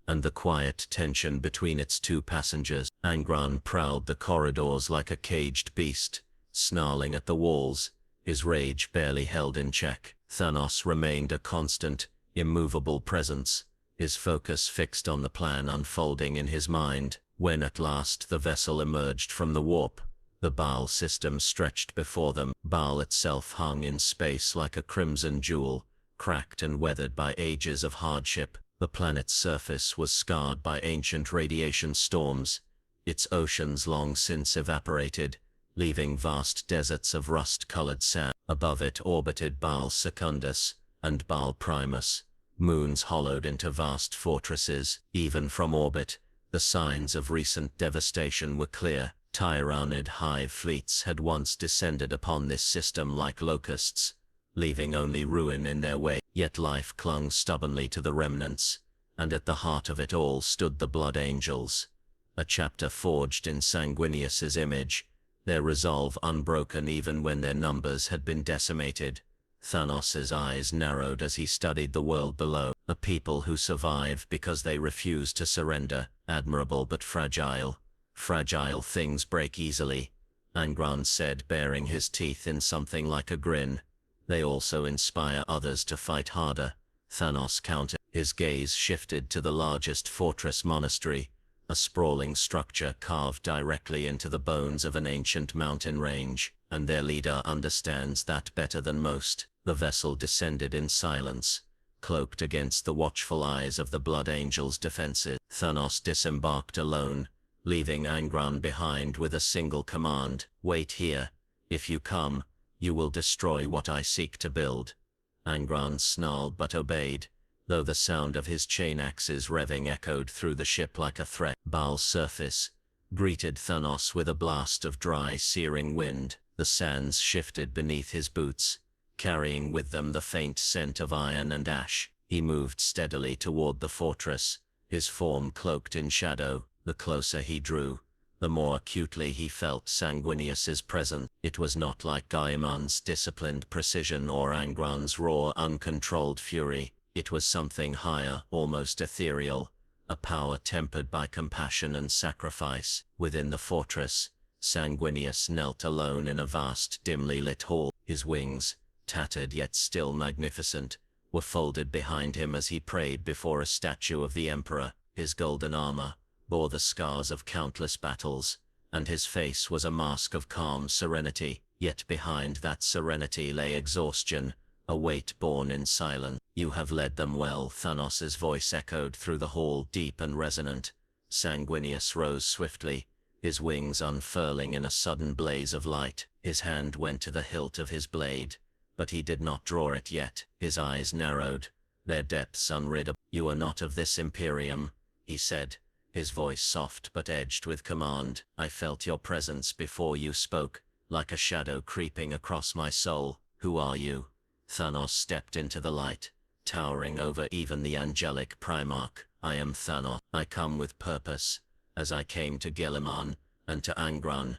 Speaker 2: and the quiet tension between its two passengers. Angron prowled the corridors like a caged beast, snarling at the walls, his rage barely held in check. Thanos remained a constant, immovable presence, his focus fixed on the plan unfolding in his mind. When at last the vessel emerged from the warp, the Baal system stretched before them. Baal itself hung in space like a crimson jewel, cracked and weathered by ages of hardship. The planet's surface was scarred by ancient radiation storms, its oceans long since evaporated, leaving vast deserts of rust-colored sand. Above it orbited Baal Secundus and Baal Primus, moons hollowed into vast fortresses. Even from orbit, the signs of recent devastation were clear. Tyrannid hive fleets had once descended upon this system like locusts, leaving only ruin in their wake. Yet life clung stubbornly to the remnants, and at the heart of it all stood the Blood Angels, a chapter forged in Sanguinius's image, their resolve unbroken even when their numbers had been decimated. Thanos' eyes narrowed as he studied the world below. A people who survive because they refuse to surrender, admirable but fragile. Fragile things break easily, Angron said, baring his teeth in something like a grin. They also inspire others to fight harder. Thanos countered. His gaze shifted to the largest fortress monastery, a sprawling structure carved directly into the bones of an ancient mountain range, and their leader understands that better than most. The vessel descended in silence, cloaked against the watchful eyes of the Blood Angels' defenses. Thanos disembarked alone, leaving Angron behind with a single command: wait here. If you come, you will destroy what I seek to build. Angron snarled but obeyed, though the sound of his chain axes revving echoed through the ship like a threat. Baal's surface greeted Thanos with a blast of dry, searing wind. The sands shifted beneath his boots, carrying with them the faint scent of iron and ash. He moved steadily toward the fortress, his form cloaked in shadow. The closer he drew, the more acutely he felt Sanguinius's presence. It was not like Gaiman's disciplined precision or Angron's raw, uncontrolled fury. It was something higher, almost ethereal, a power tempered by compassion and sacrifice. Within the fortress, Sanguinius knelt alone in a vast, dimly lit hall. His wings, tattered yet still magnificent, were folded behind him as he prayed before a statue of the Emperor. His golden armor bore the scars of countless battles, and his face was a mask of calm serenity. Yet behind that serenity lay exhaustion, a weight born in silence. You have led them well, Thanos' voice echoed through the hall, deep and resonant. Sanguinius rose swiftly, his wings unfurling in a sudden blaze of light. His hand went to the hilt of his blade, but he did not draw it yet. His eyes narrowed, their depths unreadable. You are not of this Imperium, he said, his voice soft but edged with command. I felt your presence before you spoke, like a shadow creeping across my soul. Who are you? Thanos stepped into the light, towering over even the angelic Primarch. I am Thanos. I come with purpose, as I came to Gilliman and to Angron.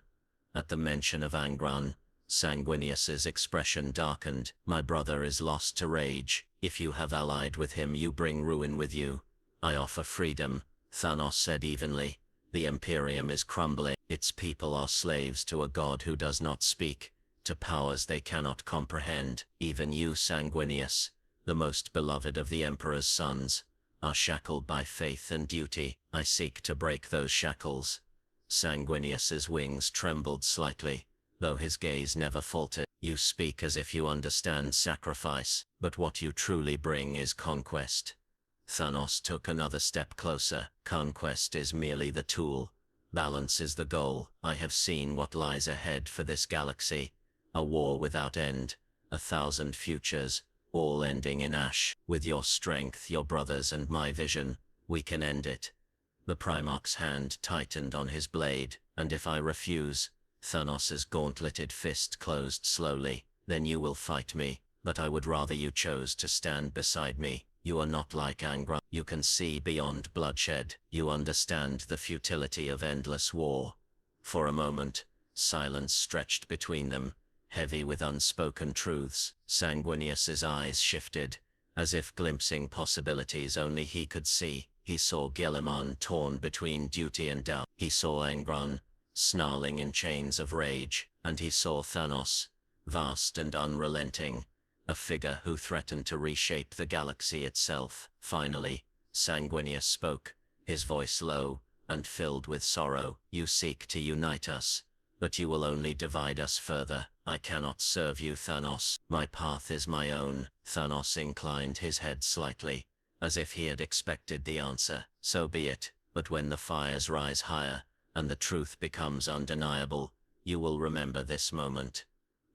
Speaker 2: At the mention of Angron, Sanguinius's expression darkened. My brother is lost to rage. If you have allied with him, you bring ruin with you. I offer freedom, Thanos said evenly. The Imperium is crumbling. Its people are slaves to a god who does not speak, to powers they cannot comprehend. Even you, Sanguinius, the most beloved of the Emperor's sons, are shackled by faith and duty. I seek to break those shackles. Sanguinius's wings trembled slightly, though his gaze never faltered. You speak as if you understand sacrifice, but what you truly bring is conquest. Thanos took another step closer. Conquest is merely the tool. Balance is the goal. I have seen what lies ahead for this galaxy. A war without end, 1,000 futures, all ending in ash. With your strength, your brothers, and my vision, we can end it. The Primarch's hand tightened on his blade. And if I refuse? Thanos' gauntleted fist closed slowly. Then you will fight me, but I would rather you chose to stand beside me. You are not like Angron. You can see beyond bloodshed. You understand the futility of endless war. For a moment, silence stretched between them, heavy with unspoken truths. Sanguinius's eyes shifted, as if glimpsing possibilities only he could see. He saw Guilliman torn between duty and doubt. He saw Angron, snarling in chains of rage, and he saw Thanos, vast and unrelenting, a figure who threatened to reshape the galaxy itself. Finally, Sanguinius spoke, his voice low and filled with sorrow. You seek to unite us, but you will only divide us further. I cannot serve you, Thanos. My path is my own. Thanos inclined his head slightly, as if he had expected the answer. So be it, but when the fires rise higher, and the truth becomes undeniable, you will remember this moment.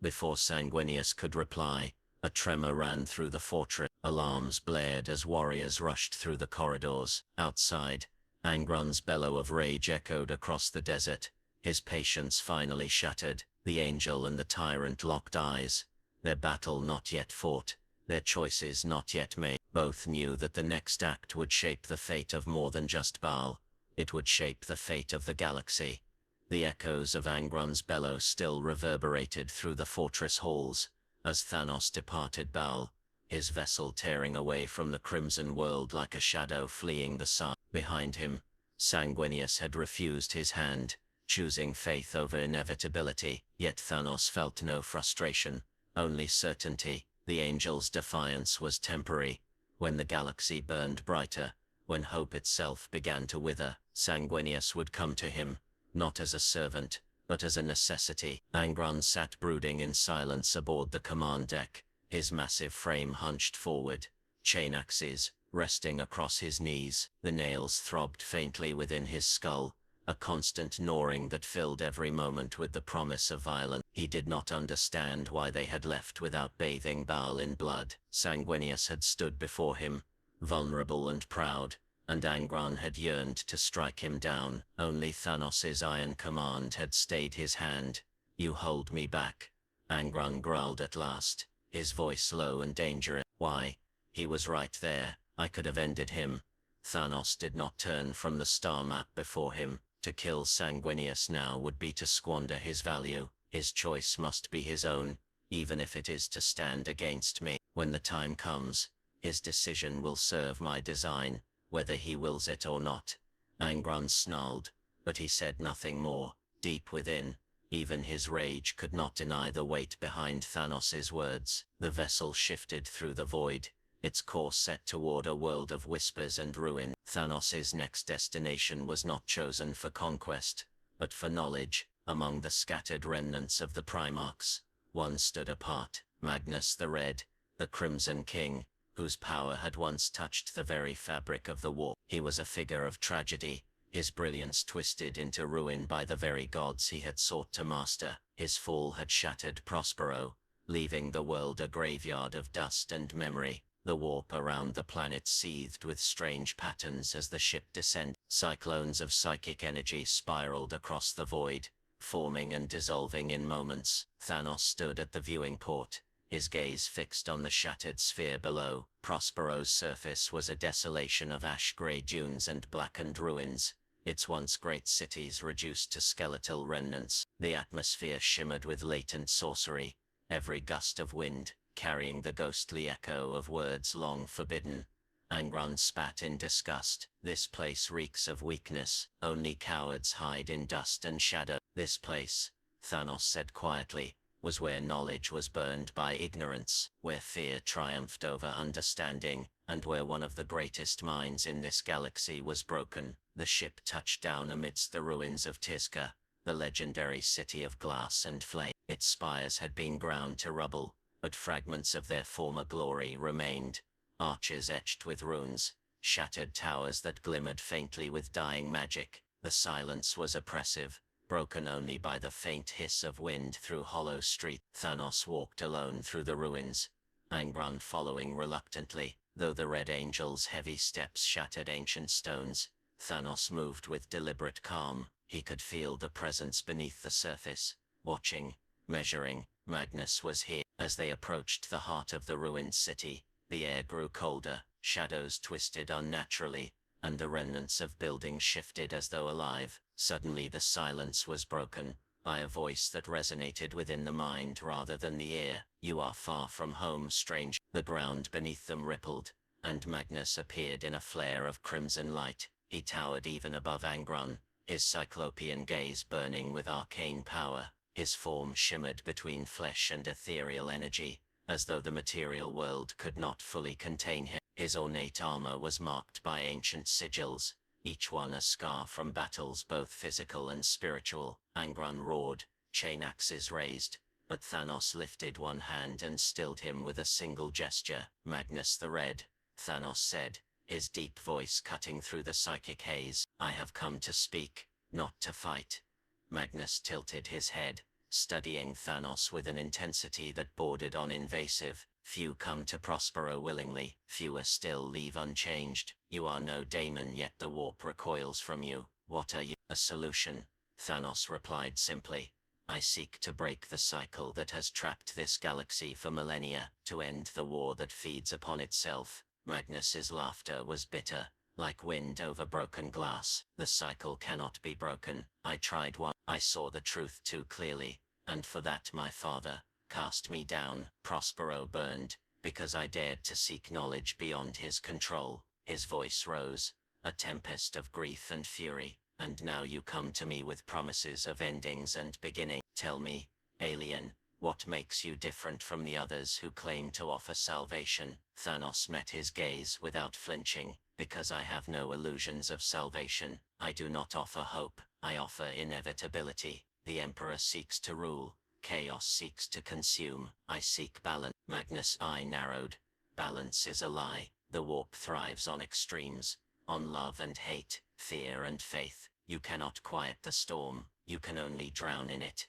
Speaker 2: Before Sanguinius could reply, a tremor ran through the fortress. Alarms blared as warriors rushed through the corridors. Outside, Angron's bellow of rage echoed across the desert. His patience finally shattered. The angel and the tyrant locked eyes. Their battle not yet fought, their choices not yet made. Both knew that the next act would shape the fate of more than just Baal. It would shape the fate of the galaxy. The echoes of Angron's bellow still reverberated through the fortress halls, as Thanos departed Baal, his vessel tearing away from the crimson world like a shadow fleeing the sun. Behind him, Sanguinius had refused his hand, choosing faith over inevitability. Yet Thanos felt no frustration, only certainty. The angel's defiance was temporary. When the galaxy burned brighter, when hope itself began to wither, Sanguinius would come to him, not as a servant, but as a necessity. Angron sat brooding in silence aboard the command deck, his massive frame hunched forward, chain axes resting across his knees. The nails throbbed faintly within his skull, a constant gnawing that filled every moment with the promise of violence. He did not understand why they had left without bathing Baal in blood. Sanguinius had stood before him, vulnerable and proud, and Angron had yearned to strike him down. Only Thanos' iron command had stayed his hand. You hold me back, Angron growled at last, his voice low and dangerous. Why? He was right there. I could have ended him. Thanos did not turn from the star map before him. To kill Sanguinius now would be to squander his value. His choice must be his own, even if it is to stand against me. When the time comes, his decision will serve my design, whether he wills it or not. Angron snarled, but he said nothing more. Deep within, even his rage could not deny the weight behind Thanos' words. The vessel shifted through the void, its course set toward a world of whispers and ruin. Thanos' next destination was not chosen for conquest, but for knowledge. Among the scattered remnants of the Primarchs, one stood apart, Magnus the Red, the Crimson King, whose power had once touched the very fabric of the war. He was a figure of tragedy, his brilliance twisted into ruin by the very gods he had sought to master. His fall had shattered Prospero, leaving the world a graveyard of dust and memory. The warp around the planet seethed with strange patterns as the ship descended. Cyclones of psychic energy spiraled across the void, forming and dissolving in moments. Thanos stood at the viewing port, his gaze fixed on the shattered sphere below. Prospero's surface was a desolation of ash-gray dunes and blackened ruins, its once great cities reduced to skeletal remnants. The atmosphere shimmered with latent sorcery, every gust of wind carrying the ghostly echo of words long forbidden. Angron spat in disgust. This place reeks of weakness. Only cowards hide in dust and shadow. This place, Thanos said quietly, was where knowledge was burned by ignorance, where fear triumphed over understanding, and where one of the greatest minds in this galaxy was broken. The ship touched down amidst the ruins of Tizca, the legendary city of glass and flame. Its spires had been ground to rubble, but fragments of their former glory remained. Arches etched with runes, shattered towers that glimmered faintly with dying magic. The silence was oppressive, broken only by the faint hiss of wind through hollow streets. Thanos walked alone through the ruins, Angron following reluctantly. Though the Red Angel's heavy steps shattered ancient stones, Thanos moved with deliberate calm. He could feel the presence beneath the surface, watching, measuring. Magnus was here. As they approached the heart of the ruined city, the air grew colder, shadows twisted unnaturally, and the remnants of buildings shifted as though alive. Suddenly the silence was broken by a voice that resonated within the mind rather than the ear. You are far from home, stranger. The ground beneath them rippled, and Magnus appeared in a flare of crimson light. He towered even above Angron, his cyclopean gaze burning with arcane power. His form shimmered between flesh and ethereal energy, as though the material world could not fully contain him. His ornate armor was marked by ancient sigils, each one a scar from battles both physical and spiritual. Angron roared, chain axes raised, but Thanos lifted one hand and stilled him with a single gesture. "Magnus the Red," Thanos said, his deep voice cutting through the psychic haze. "I have come to speak, not to fight." Magnus tilted his head, studying Thanos with an intensity that bordered on invasive. "Few come to Prospero willingly, fewer still leave unchanged. You are no daemon, yet the warp recoils from you. What are you?" "A solution," Thanos replied simply. "I seek to break the cycle that has trapped this galaxy for millennia, to end the war that feeds upon itself." Magnus's laughter was bitter, like wind over broken glass. "The cycle cannot be broken. I tried once. I saw the truth too clearly, and for that my father cast me down." Prospero burned, because I dared to seek knowledge beyond his control. His voice rose, a tempest of grief and fury. "And now you come to me with promises of endings and beginning. Tell me, alien, what makes you different from the others who claim to offer salvation?" Thanos met his gaze without flinching. "Because I have no illusions of salvation. I do not offer hope, I offer inevitability. The Emperor seeks to rule, chaos seeks to consume. I seek balance." Magnus' eye narrowed. "Balance is a lie. The warp thrives on extremes, on love and hate, fear and faith. You cannot quiet the storm, you can only drown in it."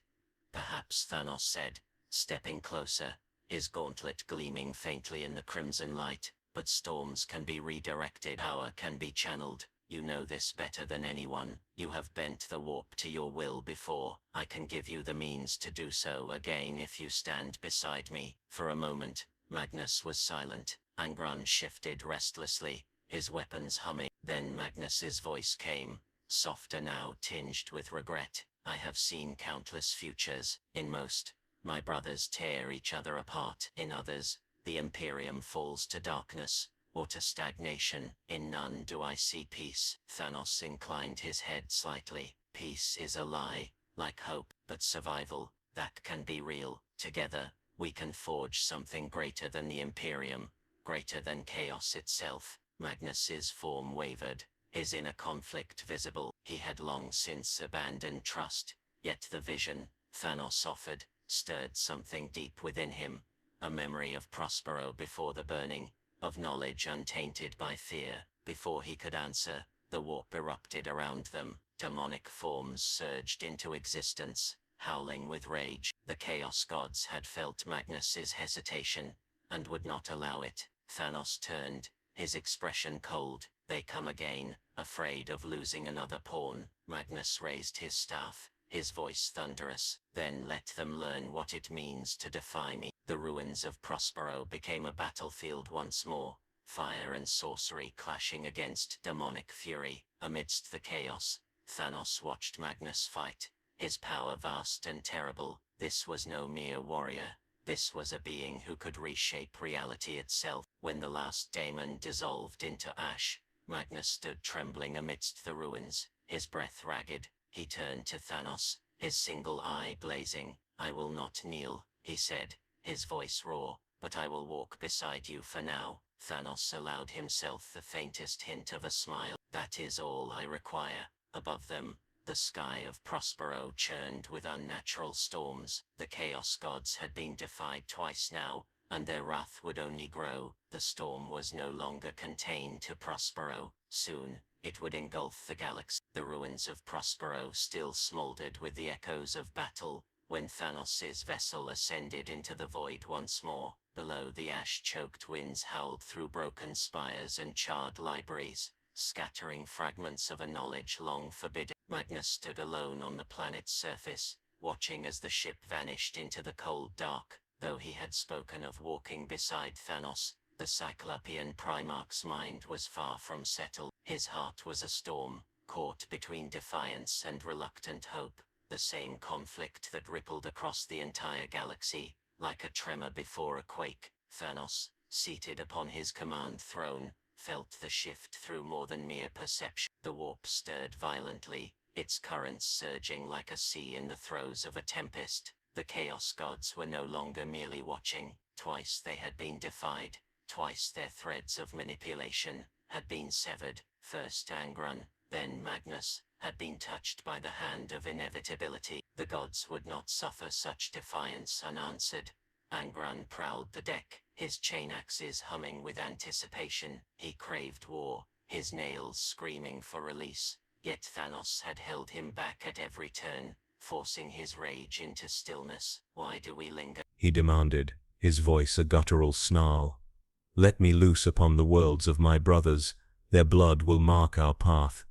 Speaker 2: "Perhaps," Thanos said, stepping closer, his gauntlet gleaming faintly in the crimson light. "But storms can be redirected, power can be channeled. You know this better than anyone. You have bent the warp to your will before. I can give you the means to do so again if you stand beside me." For a moment, Magnus was silent. Angron shifted restlessly, his weapons humming. Then Magnus's voice came, softer now, tinged with regret. "I have seen countless futures. In most, my brothers tear each other apart. In others, the Imperium falls to darkness, or to stagnation. In none do I see peace." Thanos inclined his head slightly. "Peace is a lie, like hope, but survival, that can be real. Together, we can forge something greater than the Imperium, greater than chaos itself." Magnus's form wavered, his inner conflict visible. He had long since abandoned trust, yet the vision Thanos offered stirred something deep within him, a memory of Prospero before the burning, of knowledge untainted by fear. Before he could answer, the warp erupted around them. Demonic forms surged into existence, howling with rage. The Chaos Gods had felt Magnus's hesitation, and would not allow it. Thanos turned, his expression cold. "They come again, afraid of losing another pawn." Magnus raised his staff, his voice thunderous. "Then let them learn what it means to defy me." The ruins of Prospero became a battlefield once more, fire and sorcery clashing against demonic fury. Amidst the chaos, Thanos watched Magnus fight, his power vast and terrible. This was no mere warrior. This was a being who could reshape reality itself. When the last daemon dissolved into ash, Magnus stood trembling amidst the ruins, his breath ragged. He turned to Thanos, his single eye blazing. "I will not kneel," he said, his voice raw, "but I will walk beside you for now." Thanos allowed himself the faintest hint of a smile. "That is all I require." Above them, the sky of Prospero churned with unnatural storms. The Chaos Gods had been defied twice now, and their wrath would only grow. The storm was no longer contained to Prospero. Soon, it would engulf the galaxy. The ruins of Prospero still smoldered with the echoes of battle, when Thanos' vessel ascended into the void once more. Below, the ash-choked winds howled through broken spires and charred libraries, scattering fragments of a knowledge long forbidden. Magnus stood alone on the planet's surface, watching as the ship vanished into the cold dark. Though he had spoken of walking beside Thanos, the Cyclopean Primarch's mind was far from settled. His heart was a storm, caught between defiance and reluctant hope, the same conflict that rippled across the entire galaxy, like a tremor before a quake. "Thanos," seated upon his command throne, felt the shift through more than mere perception. The warp stirred violently, its currents surging like a sea in the throes of a tempest. The Chaos Gods were no longer merely watching. Twice they had been defied. Twice their threads of manipulation had been severed. First Angron, then Magnus, had been touched by the hand of inevitability. The gods would not suffer such defiance unanswered. Angron prowled the deck, his chain axes humming with anticipation. He craved war, his nails screaming for release. Yet Thanos had held him back at every turn, forcing his rage into stillness. "Why do we linger?"
Speaker 1: he demanded, his voice a guttural snarl. "Let me loose upon the worlds of my brothers. Their blood will mark our path."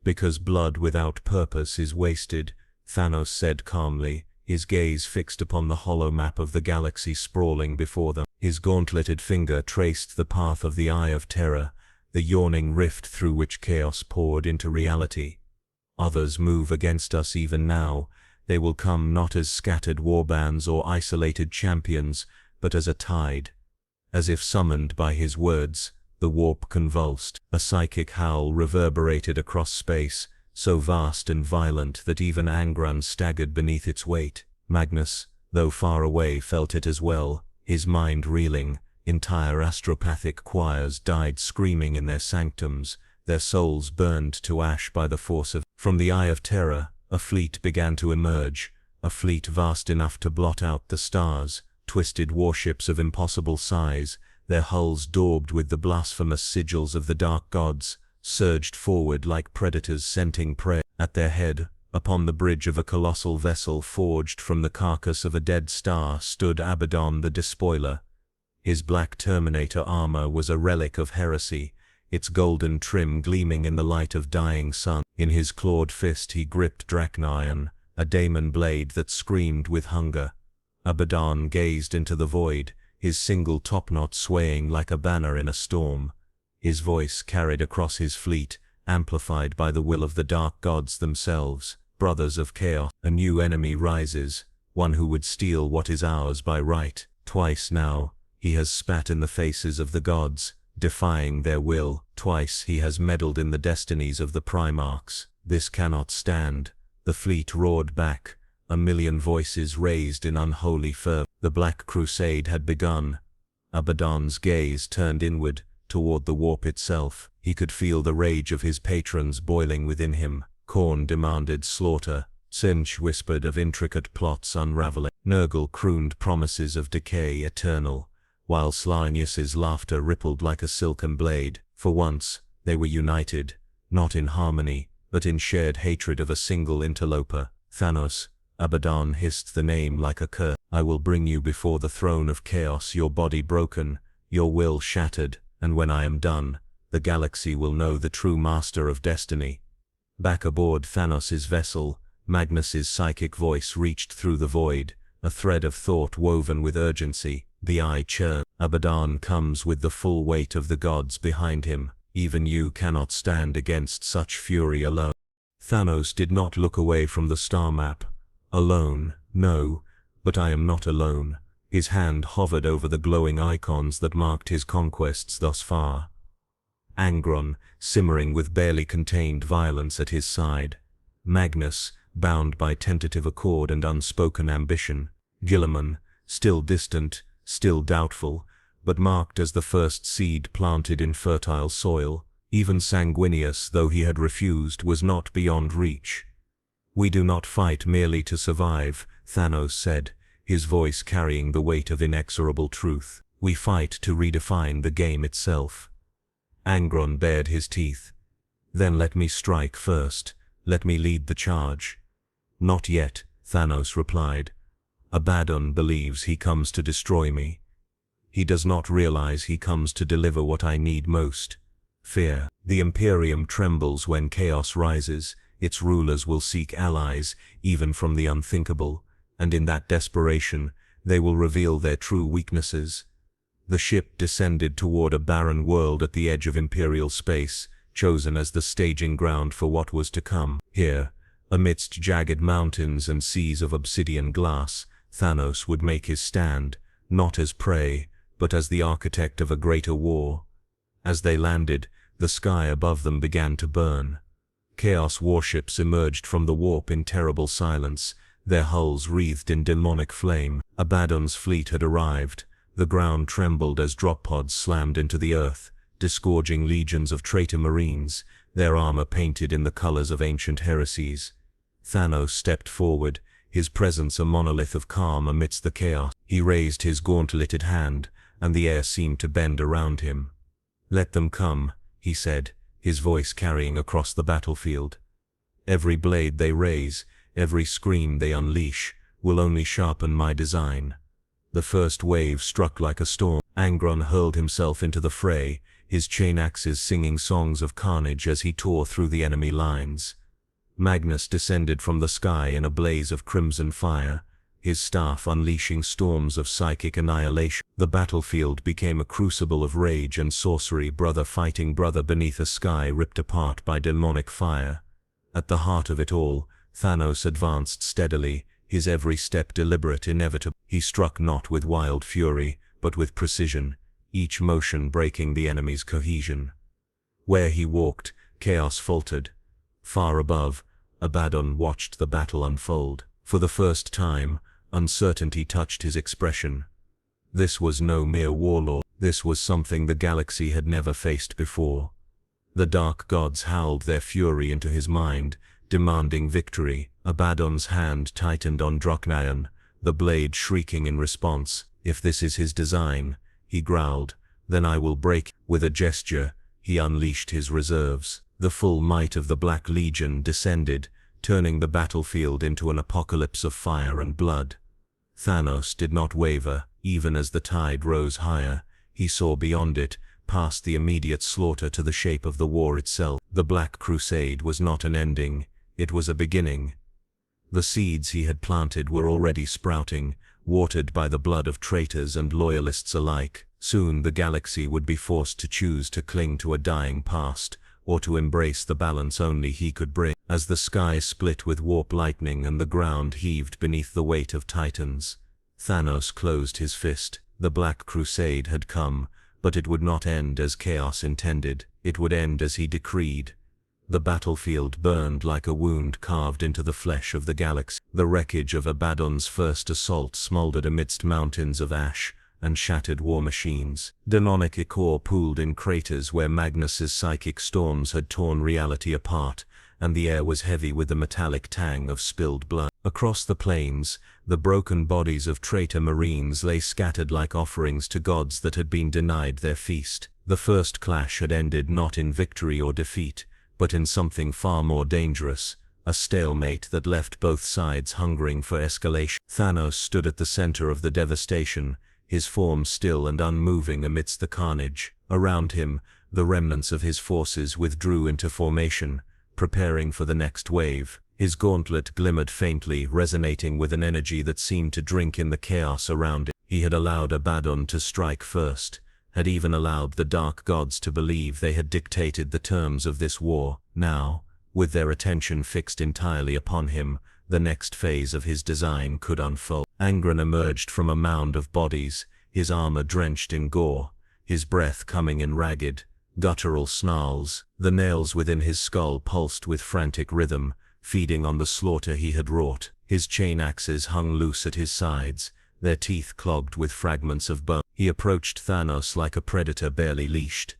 Speaker 1: "Because blood without purpose is wasted," Thanos said calmly, his gaze fixed upon the hollow map of the galaxy sprawling before them. His gauntleted finger traced the path of the Eye of Terror, the yawning rift through which chaos poured into reality. "Others move against us even now. They will come not as scattered warbands or isolated champions, but as a tide." As if summoned by his words, the warp convulsed. A psychic howl reverberated across space, so vast and violent that even Angron staggered beneath its weight. Magnus, though far away, felt it as well, his mind reeling. Entire astropathic choirs died screaming in their sanctums, their souls burned to ash by the force of... From the Eye of Terror, a fleet began to emerge, a fleet vast enough to blot out the stars, twisted warships of impossible size, their hulls daubed with the blasphemous sigils of the dark gods, surged forward like predators scenting prey. At their head, upon the bridge of a colossal vessel forged from the carcass of a dead star, stood Abaddon the Despoiler. His black Terminator armor was a relic of heresy, its golden trim gleaming in the light of dying sun. In his clawed fist he gripped Drachnaion, a daemon blade that screamed with hunger. Abaddon gazed into the void, his single topknot swaying like a banner in a storm. His voice carried across his fleet, amplified by the will of the dark gods themselves. "Brothers of chaos, a new enemy rises, one who would steal what is ours by right. Twice now, he has spat in the faces of the gods, defying their will. Twice he has meddled in the destinies of the Primarchs. This cannot stand." The fleet roared back, a million voices raised in unholy fervor. The Black Crusade had begun. Abaddon's gaze turned inward, toward the warp itself. He could feel the rage of his patrons boiling within him. Khorne demanded slaughter. Tzeentch whispered of intricate plots unraveling. Nurgle crooned promises of decay eternal, while Slanius's laughter rippled like a silken blade. For once, they were united, not in harmony, but in shared hatred of a single interloper. "Thanos," Abaddon hissed the name like a curse. "I will bring you before the throne of chaos, your body broken, your will shattered, and when I am done, the galaxy will know the true master of destiny." Back aboard Thanos' vessel, Magnus's psychic voice reached through the void, a thread of thought woven with urgency. The eye churned. "Abaddon comes with the full weight of the gods behind him. Even you cannot stand against such fury alone." Thanos did not look away from the star map. "Alone, no, but I am not alone." His hand hovered over the glowing icons that marked his conquests thus far. Angron, simmering with barely contained violence at his side. Magnus, bound by tentative accord and unspoken ambition. Guilliman, still distant, still doubtful, but marked as the first seed planted in fertile soil. Even Sanguinius, though he had refused, was not beyond reach. "We do not fight merely to survive," Thanos said, his voice carrying the weight of inexorable truth. "We fight to redefine the game itself." Angron bared his teeth. "Then let me strike first. Let me lead the charge." "Not yet," Thanos replied. "Abaddon believes he comes to destroy me. He does not realize he comes to deliver what I need most: fear. The Imperium trembles when chaos rises. Its rulers will seek allies, even from the unthinkable, and in that desperation, they will reveal their true weaknesses." The ship descended toward a barren world at the edge of Imperial space, chosen as the staging ground for what was to come. Here, amidst jagged mountains and seas of obsidian glass, Thanos would make his stand, not as prey, but as the architect of a greater war. As they landed, the sky above them began to burn. Chaos warships emerged from the warp in terrible silence, their hulls wreathed in demonic flame. Abaddon's fleet had arrived. The ground trembled as drop pods slammed into the earth, disgorging legions of traitor marines, their armor painted in the colors of ancient heresies. Thanos stepped forward, his presence a monolith of calm amidst the chaos. He raised his gauntleted hand, and the air seemed to bend around him. "Let them come," he said, his voice carrying across the battlefield. "Every blade they raise, every scream they unleash, will only sharpen my design." The first wave struck like a storm. Angron hurled himself into the fray, his chain axes singing songs of carnage as he tore through the enemy lines. Magnus descended from the sky in a blaze of crimson fire, his staff unleashing storms of psychic annihilation. The battlefield became a crucible of rage and sorcery, brother fighting brother beneath a sky ripped apart by demonic fire. At the heart of it all, Thanos advanced steadily, his every step deliberate, inevitable. He struck not with wild fury, but with precision, each motion breaking the enemy's cohesion. Where he walked, chaos faltered. Far above, Abaddon watched the battle unfold. For the first time, uncertainty touched his expression. This was no mere warlord. This was something the galaxy had never faced before. The dark gods howled their fury into his mind, demanding victory. Abaddon's hand tightened on Drachnaion, the blade shrieking in response. "If this is his design," he growled, "then I will break." With a gesture, he unleashed his reserves. The full might of the Black Legion descended, turning the battlefield into an apocalypse of fire and blood. Thanos did not waver, even as the tide rose higher. He saw beyond it, past the immediate slaughter to the shape of the war itself. The Black Crusade was not an ending, it was a beginning. The seeds he had planted were already sprouting, watered by the blood of traitors and loyalists alike. Soon the galaxy would be forced to choose to cling to a dying past, or to embrace the balance only he could bring. As the sky split with warp lightning and the ground heaved beneath the weight of titans, Thanos closed his fist. The Black Crusade had come, but it would not end as chaos intended. It would end as he decreed. The battlefield burned like a wound carved into the flesh of the galaxy. The wreckage of Abaddon's first assault smoldered amidst mountains of ash and shattered war machines. Demonic ichor pooled in craters where Magnus's psychic storms had torn reality apart, and the air was heavy with the metallic tang of spilled blood. Across the plains, the broken bodies of traitor marines lay scattered like offerings to gods that had been denied their feast. The first clash had ended not in victory or defeat, but in something far more dangerous, a stalemate that left both sides hungering for escalation. Thanos stood at the center of the devastation, his form still and unmoving amidst the carnage. Around him, the remnants of his forces withdrew into formation, preparing for the next wave. His gauntlet glimmered faintly, resonating with an energy that seemed to drink in the chaos around it. He had allowed Abaddon to strike first, had even allowed the dark gods to believe they had dictated the terms of this war. Now, with their attention fixed entirely upon him, the next phase of his design could unfold. Angron emerged from a mound of bodies, his armor drenched in gore, his breath coming in ragged, guttural snarls. The nails within his skull pulsed with frantic rhythm, feeding on the slaughter he had wrought. His chain axes hung loose at his sides, their teeth clogged with fragments of bone. He approached Thanos like a predator barely leashed.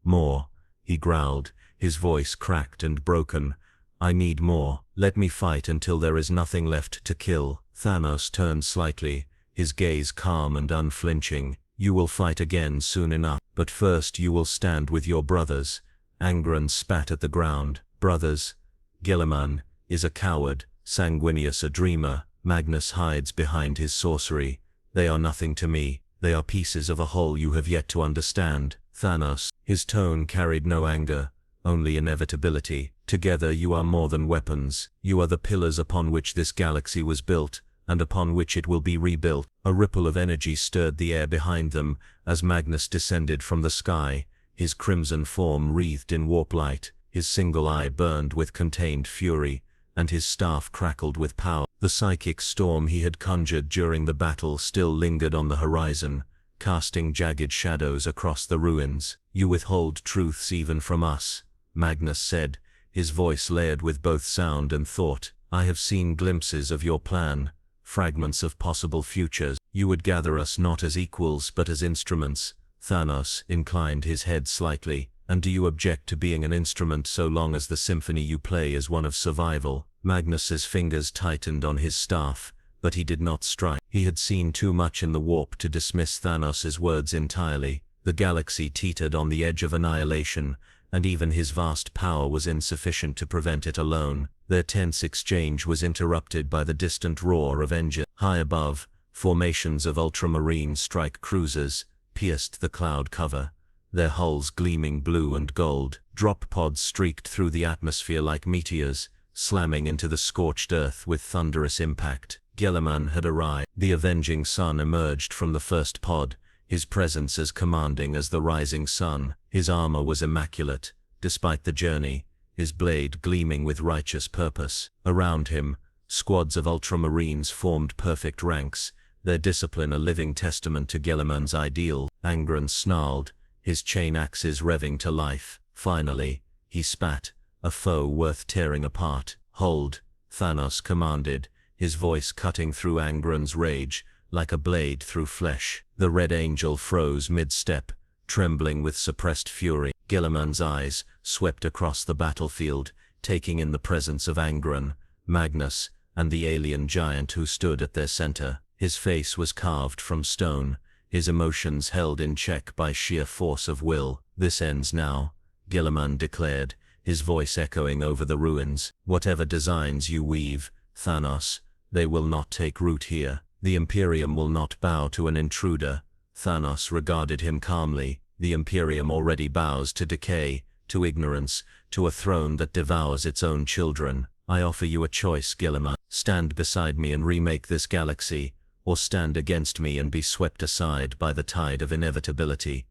Speaker 1: "More," he growled, his voice cracked and broken. "I need more. Let me fight until there is nothing left to kill." Thanos turned slightly, his gaze calm and unflinching. "You will fight again soon enough, but first you will stand with your brothers." Angron spat at the ground. "Brothers? Gilliman is a coward, Sanguinius a dreamer, Magnus hides behind his sorcery. They are nothing to me. They are pieces of a whole you have yet to understand." Thanos, his tone carried no anger, only inevitability. "Together you are more than weapons. You are the pillars upon which this galaxy was built, and upon which it will be rebuilt." A ripple of energy stirred the air behind them as Magnus descended from the sky, his crimson form wreathed in warp light, his single eye burned with contained fury, and his staff crackled with power. The psychic storm he had conjured during the battle still lingered on the horizon, casting jagged shadows across the ruins. "You withhold truths even from us," Magnus said, his voice layered with both sound and thought. "I have seen glimpses of your plan, fragments of possible futures. You would gather us not as equals but as instruments." Thanos inclined his head slightly. "And do you object to being an instrument so long as the symphony you play is one of survival?" Magnus's fingers tightened on his staff, but he did not strike. He had seen too much in the warp to dismiss Thanos's words entirely. The galaxy teetered on the edge of annihilation, and even his vast power was insufficient to prevent it alone. Their tense exchange was interrupted by the distant roar of engines. High above, formations of ultramarine strike cruisers pierced the cloud cover, their hulls gleaming blue and gold. Drop pods streaked through the atmosphere like meteors, slamming into the scorched earth with thunderous impact. Gilliman had arrived. The avenging sun emerged from the first pod, his presence as commanding as the rising sun. His armor was immaculate, despite the journey, his blade gleaming with righteous purpose. Around him, squads of ultramarines formed perfect ranks, their discipline a living testament to Gilliman's ideal. Angron snarled, his chain axes revving to life. Finally, he spat, a foe worth tearing apart. "Hold," Thanos commanded, his voice cutting through Angron's rage, like a blade through flesh. The Red Angel froze mid-step, trembling with suppressed fury. Gilliman's eyes swept across the battlefield, taking in the presence of Angron, Magnus, and the alien giant who stood at their center. His face was carved from stone, his emotions held in check by sheer force of will. "This ends now," Gilliman declared, his voice echoing over the ruins. "Whatever designs you weave, Thanos, they will not take root here. The Imperium will not bow to an intruder." Thanos regarded him calmly. "The Imperium already bows to decay, to ignorance, to a throne that devours its own children. I offer you a choice, Gilliman. Stand beside me and remake this galaxy, or stand against me and be swept aside by the tide of inevitability."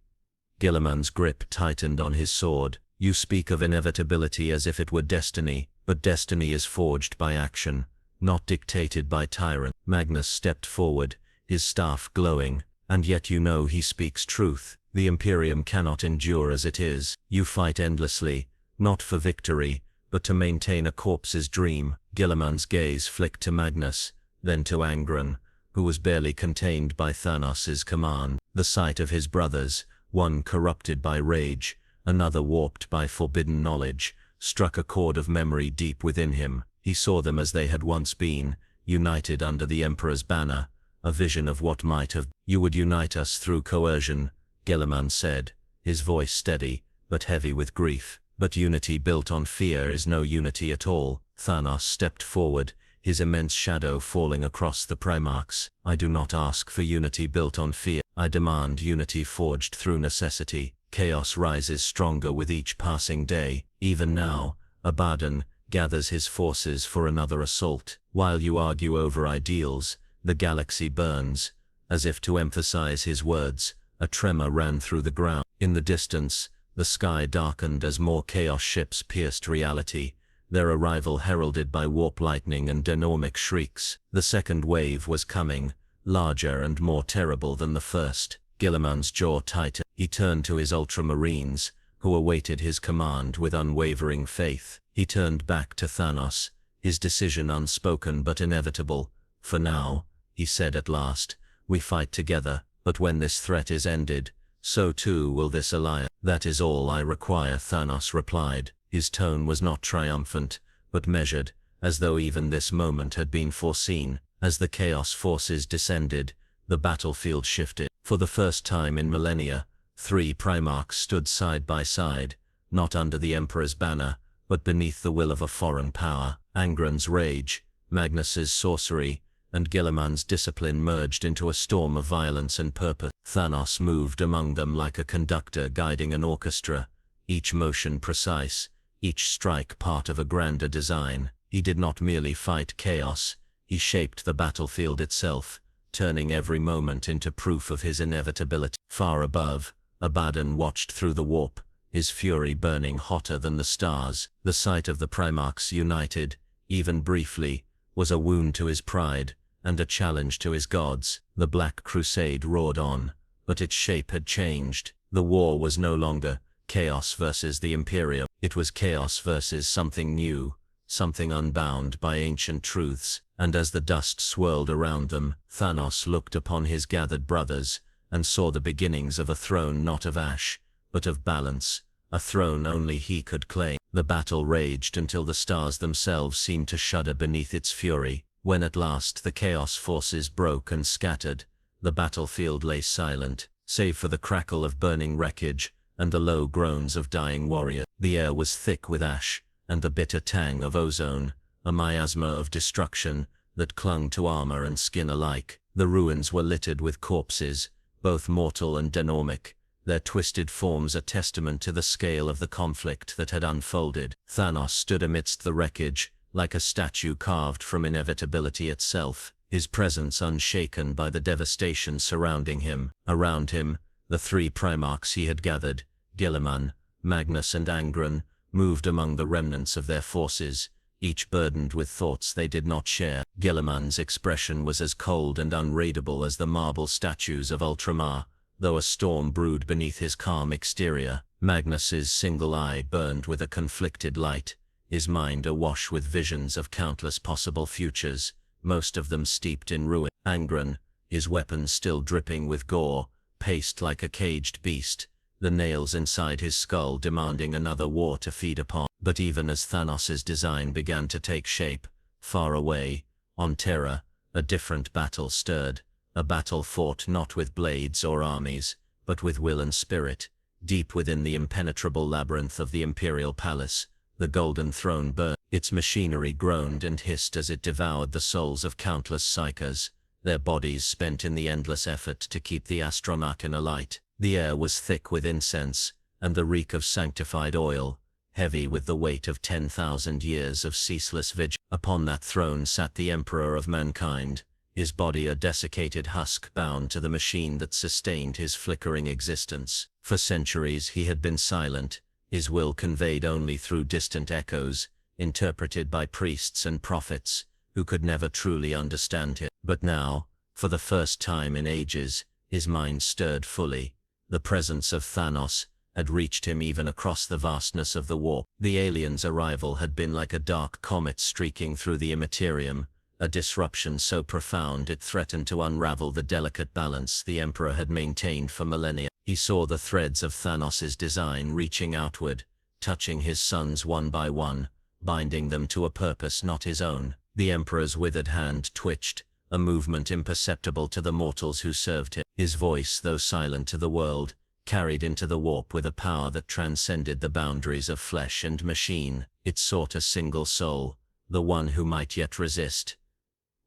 Speaker 1: Gilliman's grip tightened on his sword. "You speak of inevitability as if it were destiny, but destiny is forged by action, not dictated by tyrant." Magnus stepped forward, his staff glowing. "And yet you know he speaks truth. The Imperium cannot endure as it is. You fight endlessly, not for victory, but to maintain a corpse's dream." Gilliman's gaze flicked to Magnus, then to Angron, who was barely contained by Thanos's command. The sight of his brothers, one corrupted by rage, another warped by forbidden knowledge, struck a chord of memory deep within him. He saw them as they had once been, united under the Emperor's banner, a vision of what might have. "You would unite us through coercion," Gilliman said, his voice steady, but heavy with grief. "But unity built on fear is no unity at all." Thanos stepped forward, his immense shadow falling across the Primarchs. "I do not ask for unity built on fear. I demand unity forged through necessity." Chaos rises stronger with each passing day. Even now, Abaddon gathers his forces for another assault. While you argue over ideals, the galaxy burns. As if to emphasize his words, a tremor ran through the ground. In the distance, the sky darkened as more chaos ships pierced reality, their arrival heralded by warp lightning and dynamic shrieks. The second wave was coming, larger and more terrible than the first. Gilliman's jaw tightened. He turned to his ultramarines, who awaited his command with unwavering faith. He turned back to Thanos, his decision unspoken but inevitable. "For now," he said at last, "we fight together, but when this threat is ended, so too will this alliance." "That is all I require," Thanos replied. His tone was not triumphant, but measured, as though even this moment had been foreseen. As the chaos forces descended, the battlefield shifted. For the first time in millennia, three Primarchs stood side by side, not under the Emperor's banner, but beneath the will of a foreign power. Angron's rage, Magnus's sorcery, and Gilliman's discipline merged into a storm of violence and purpose. Thanos moved among them like a conductor guiding an orchestra, each motion precise, each strike part of a grander design. He did not merely fight chaos, he shaped the battlefield itself, turning every moment into proof of his inevitability. Far above, Abaddon watched through the warp, his fury burning hotter than the stars. The sight of the Primarchs united, even briefly, was a wound to his pride, and a challenge to his gods. The Black Crusade roared on,
Speaker 2: but its shape had changed. The war was no longer chaos versus the Imperium. It was chaos versus something new, something unbound by ancient truths. And as the dust swirled around them, Thanos looked upon his gathered brothers and saw the beginnings of a throne not of ash, but of balance, a throne only he could claim. The battle raged until the stars themselves seemed to shudder beneath its fury. When at last the chaos forces broke and scattered, the battlefield lay silent, save for the crackle of burning wreckage and the low groans of dying warriors. The air was thick with ash and the bitter tang of ozone, a miasma of destruction that clung to armor and skin alike. The ruins were littered with corpses, both mortal and denomic, their twisted forms a testament to the scale of the conflict that had unfolded. Thanos stood amidst the wreckage, like a statue carved from inevitability itself, his presence unshaken by the devastation surrounding him. Around him, the three Primarchs he had gathered, Guilliman, Magnus and Angron, moved among the remnants of their forces, each burdened with thoughts they did not share. Guilliman's expression was as cold and unreadable as the marble statues of Ultramar, though a storm brewed beneath his calm exterior. Magnus's single eye burned with a conflicted light, his mind awash with visions of countless possible futures, most of them steeped in ruin. Angron, his weapons still dripping with gore, paced like a caged beast, the nails inside his skull demanding another war to feed upon. But even as Thanos' design began to take shape, far away, on Terra, a different battle stirred, a battle fought not with blades or armies, but with will and spirit. Deep within the impenetrable labyrinth of the Imperial Palace, the Golden Throne burned. Its machinery groaned and hissed as it devoured the souls of countless psychers, their bodies spent in the endless effort to keep the Astromachina alight. The air was thick with incense, and the reek of sanctified oil, heavy with the weight of 10,000 years of ceaseless vigil. Upon that throne sat the Emperor of Mankind, his body a desiccated husk bound to the machine that sustained his flickering existence. For centuries he had been silent, his will conveyed only through distant echoes, interpreted by priests and prophets, who could never truly understand him. But now, for the first time in ages, his mind stirred fully. The presence of Thanos had reached him even across the vastness of the warp. The alien's arrival had been like a dark comet streaking through the immaterium, a disruption so profound it threatened to unravel the delicate balance the Emperor had maintained for millennia. He saw the threads of Thanos' design reaching outward, touching his sons one by one, binding them to a purpose not his own. The Emperor's withered hand twitched, a movement imperceptible to the mortals who served him. His voice, though silent to the world, carried into the warp with a power that transcended the boundaries of flesh and machine. It sought a single soul, the one who might yet resist.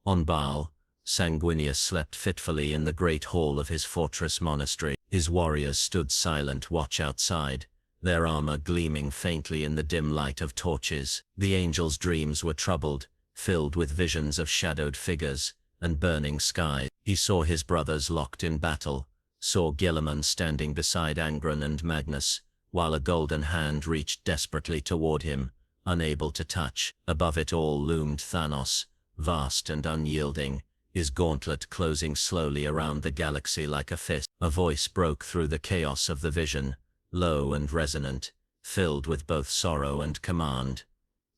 Speaker 2: On Baal, Sanguinius slept fitfully in the great hall of his fortress monastery. His warriors stood silent watch outside, their armor gleaming faintly in the dim light of torches. The angel's dreams were troubled, filled with visions of shadowed figures and burning skies. He saw his brothers locked in battle, saw Guilliman standing beside Angron and Magnus, while a golden hand reached desperately toward him, unable to touch. Above it all loomed Thanos, vast and unyielding, his gauntlet closing slowly around the galaxy like a fist. A voice broke through the chaos of the vision, low and resonant, filled with both sorrow and command.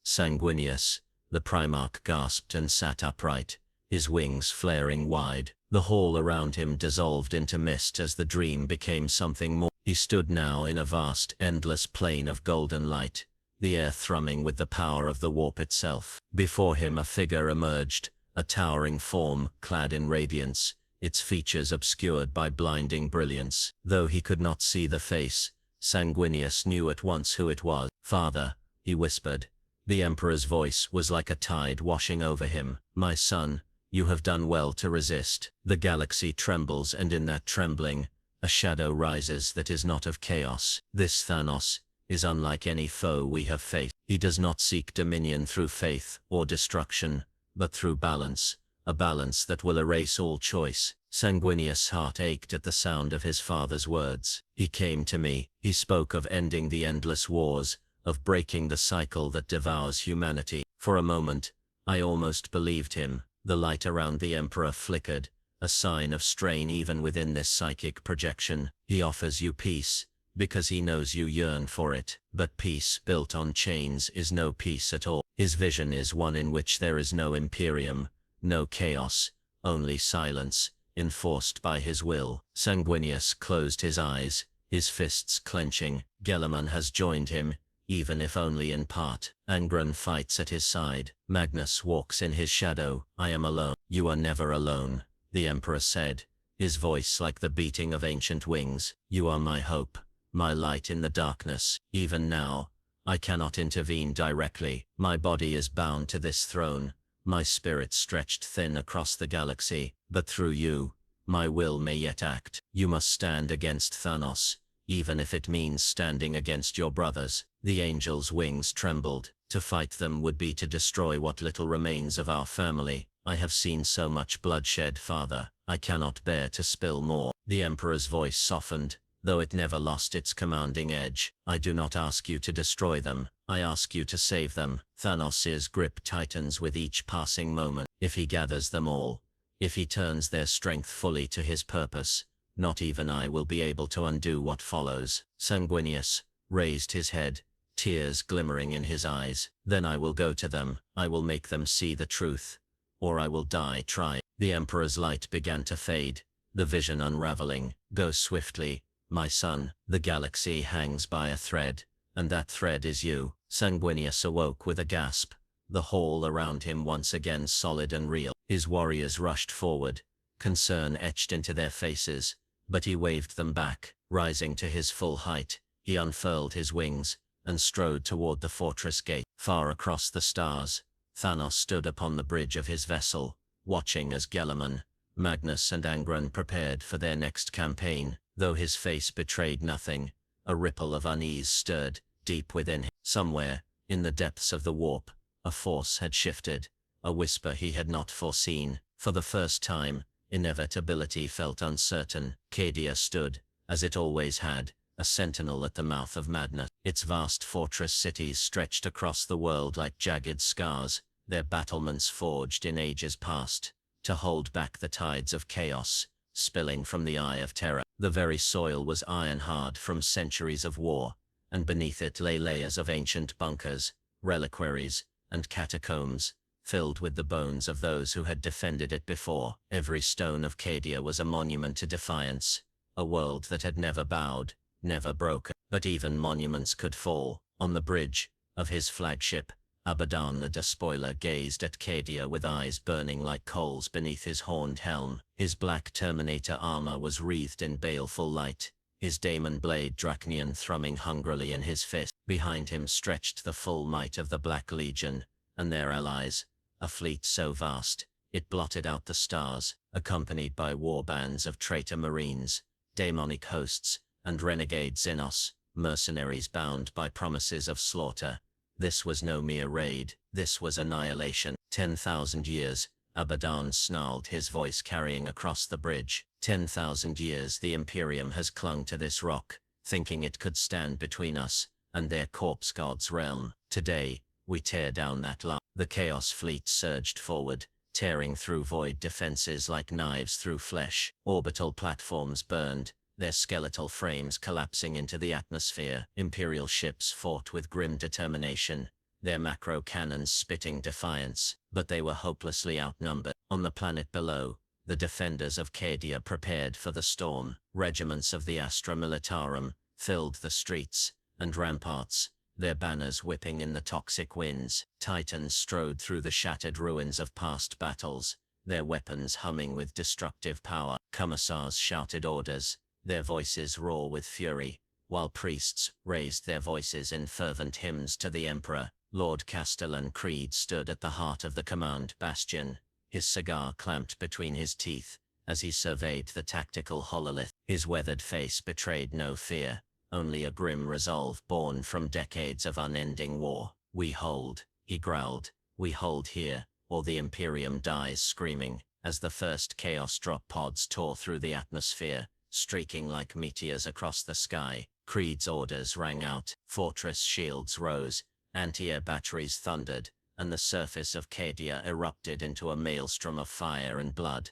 Speaker 2: Sanguinius, the Primarch gasped and sat upright, his wings flaring wide. The hall around him dissolved into mist as the dream became something more. He stood now in a vast, endless plain of golden light, the air thrumming with the power of the warp itself. Before him a figure emerged, a towering form, clad in radiance, its features obscured by blinding brilliance. Though he could not see the face, Sanguinius knew at once who it was. "Father," he whispered. The Emperor's voice was like a tide washing over him. "My son, you have done well to resist." The galaxy trembles, and in that trembling, a shadow rises that is not of chaos. This Thanos is unlike any foe we have faced. He does not seek dominion through faith or destruction, but through balance, a balance that will erase all choice. Sanguinius' heart ached at the sound of his father's words. "He came to me," he spoke of ending the endless wars, of breaking the cycle that devours humanity. For a moment, I almost believed him. The light around the Emperor flickered, a sign of strain even within this psychic projection. He offers you peace, because he knows you yearn for it. But peace built on chains is no peace at all. His vision is one in which there is no Imperium, no chaos, only silence, enforced by his will. Sanguinius closed his eyes, his fists clenching. Gelaman has joined him, even if only in part. Angron fights at his side. Magnus walks in his shadow. I am alone. You are never alone, the Emperor said, his voice like the beating of ancient wings. You are my hope, my light in the darkness. Even now, I cannot intervene directly. My body is bound to this throne, my spirit stretched thin across the galaxy, but through you, my will may yet act. You must stand against Thanos, even if it means standing against your brothers. The angel's wings trembled. To fight them would be to destroy what little remains of our family. I have seen so much bloodshed, father. I cannot bear to spill more. The Emperor's voice softened, though it never lost its commanding edge. I do not ask you to destroy them. I ask you to save them. Thanos' grip tightens with each passing moment. If he gathers them all, if he turns their strength fully to his purpose, not even I will be able to undo what follows. Sanguinius raised his head, tears glimmering in his eyes. Then I will go to them. I will make them see the truth, or I will die trying. The Emperor's light began to fade, the vision unraveling. Go swiftly, my son. The galaxy hangs by a thread, and that thread is you. Sanguinius awoke with a gasp, the hall around him once again solid and real. His warriors rushed forward, concern etched into their faces, but he waved them back. Rising to his full height, he unfurled his wings, and strode toward the fortress gate. Far across the stars, Thanos stood upon the bridge of his vessel, watching as Gelaman, Magnus and Angron prepared for their next campaign. Though his face betrayed nothing, a ripple of unease stirred deep within him. Somewhere, in the depths of the warp, a force had shifted, a whisper he had not foreseen. For the first time, inevitability felt uncertain. Cadia stood, as it always had, a sentinel at the mouth of madness. Its vast fortress cities stretched across the world like jagged scars, their battlements forged in ages past, to hold back the tides of chaos, spilling from the eye of terror. The very soil was iron-hard from centuries of war, and beneath it lay layers of ancient bunkers, reliquaries, and catacombs, filled with the bones of those who had defended it before. Every stone of Cadia was a monument to defiance, a world that had never bowed, never broken. But even monuments could fall. On the bridge of his flagship, Abaddon the Despoiler gazed at Cadia with eyes burning like coals beneath his horned helm. His black Terminator armor was wreathed in baleful light, his daemon blade Draconian thrumming hungrily in his fist. Behind him stretched the full might of the Black Legion, and their allies, a fleet so vast, it blotted out the stars, accompanied by war bands of traitor marines, demonic hosts, and renegade Xenos, mercenaries bound by promises of slaughter. This was no mere raid, this was annihilation. 10,000 years, Abaddon snarled, his voice carrying across the bridge. 10,000 years the Imperium has clung to this rock, thinking it could stand between us and their corpse god's realm. Today, we tear down that line. The Chaos Fleet surged forward, tearing through void defenses like knives through flesh. Orbital platforms burned, their skeletal frames collapsing into the atmosphere. Imperial ships fought with grim determination, their macro cannons spitting defiance, but they were hopelessly outnumbered. On the planet below, the defenders of Cadia prepared for the storm. Regiments of the Astra Militarum filled the streets and ramparts, their banners whipping in the toxic winds. Titans strode through the shattered ruins of past battles, their weapons humming with destructive power. Commissars shouted orders, their voices raw with fury, while priests raised their voices in fervent hymns to the Emperor. Lord Castellan Creed stood at the heart of the command bastion, his cigar clamped between his teeth, as he surveyed the tactical hololith. His weathered face betrayed no fear, only a grim resolve born from decades of unending war. We hold, he growled, we hold here, or the Imperium dies screaming, as the first Chaos Drop pods tore through the atmosphere, streaking like meteors across the sky. Creed's orders rang out, fortress shields rose, anti-air batteries thundered, and the surface of Cadia erupted into a maelstrom of fire and blood.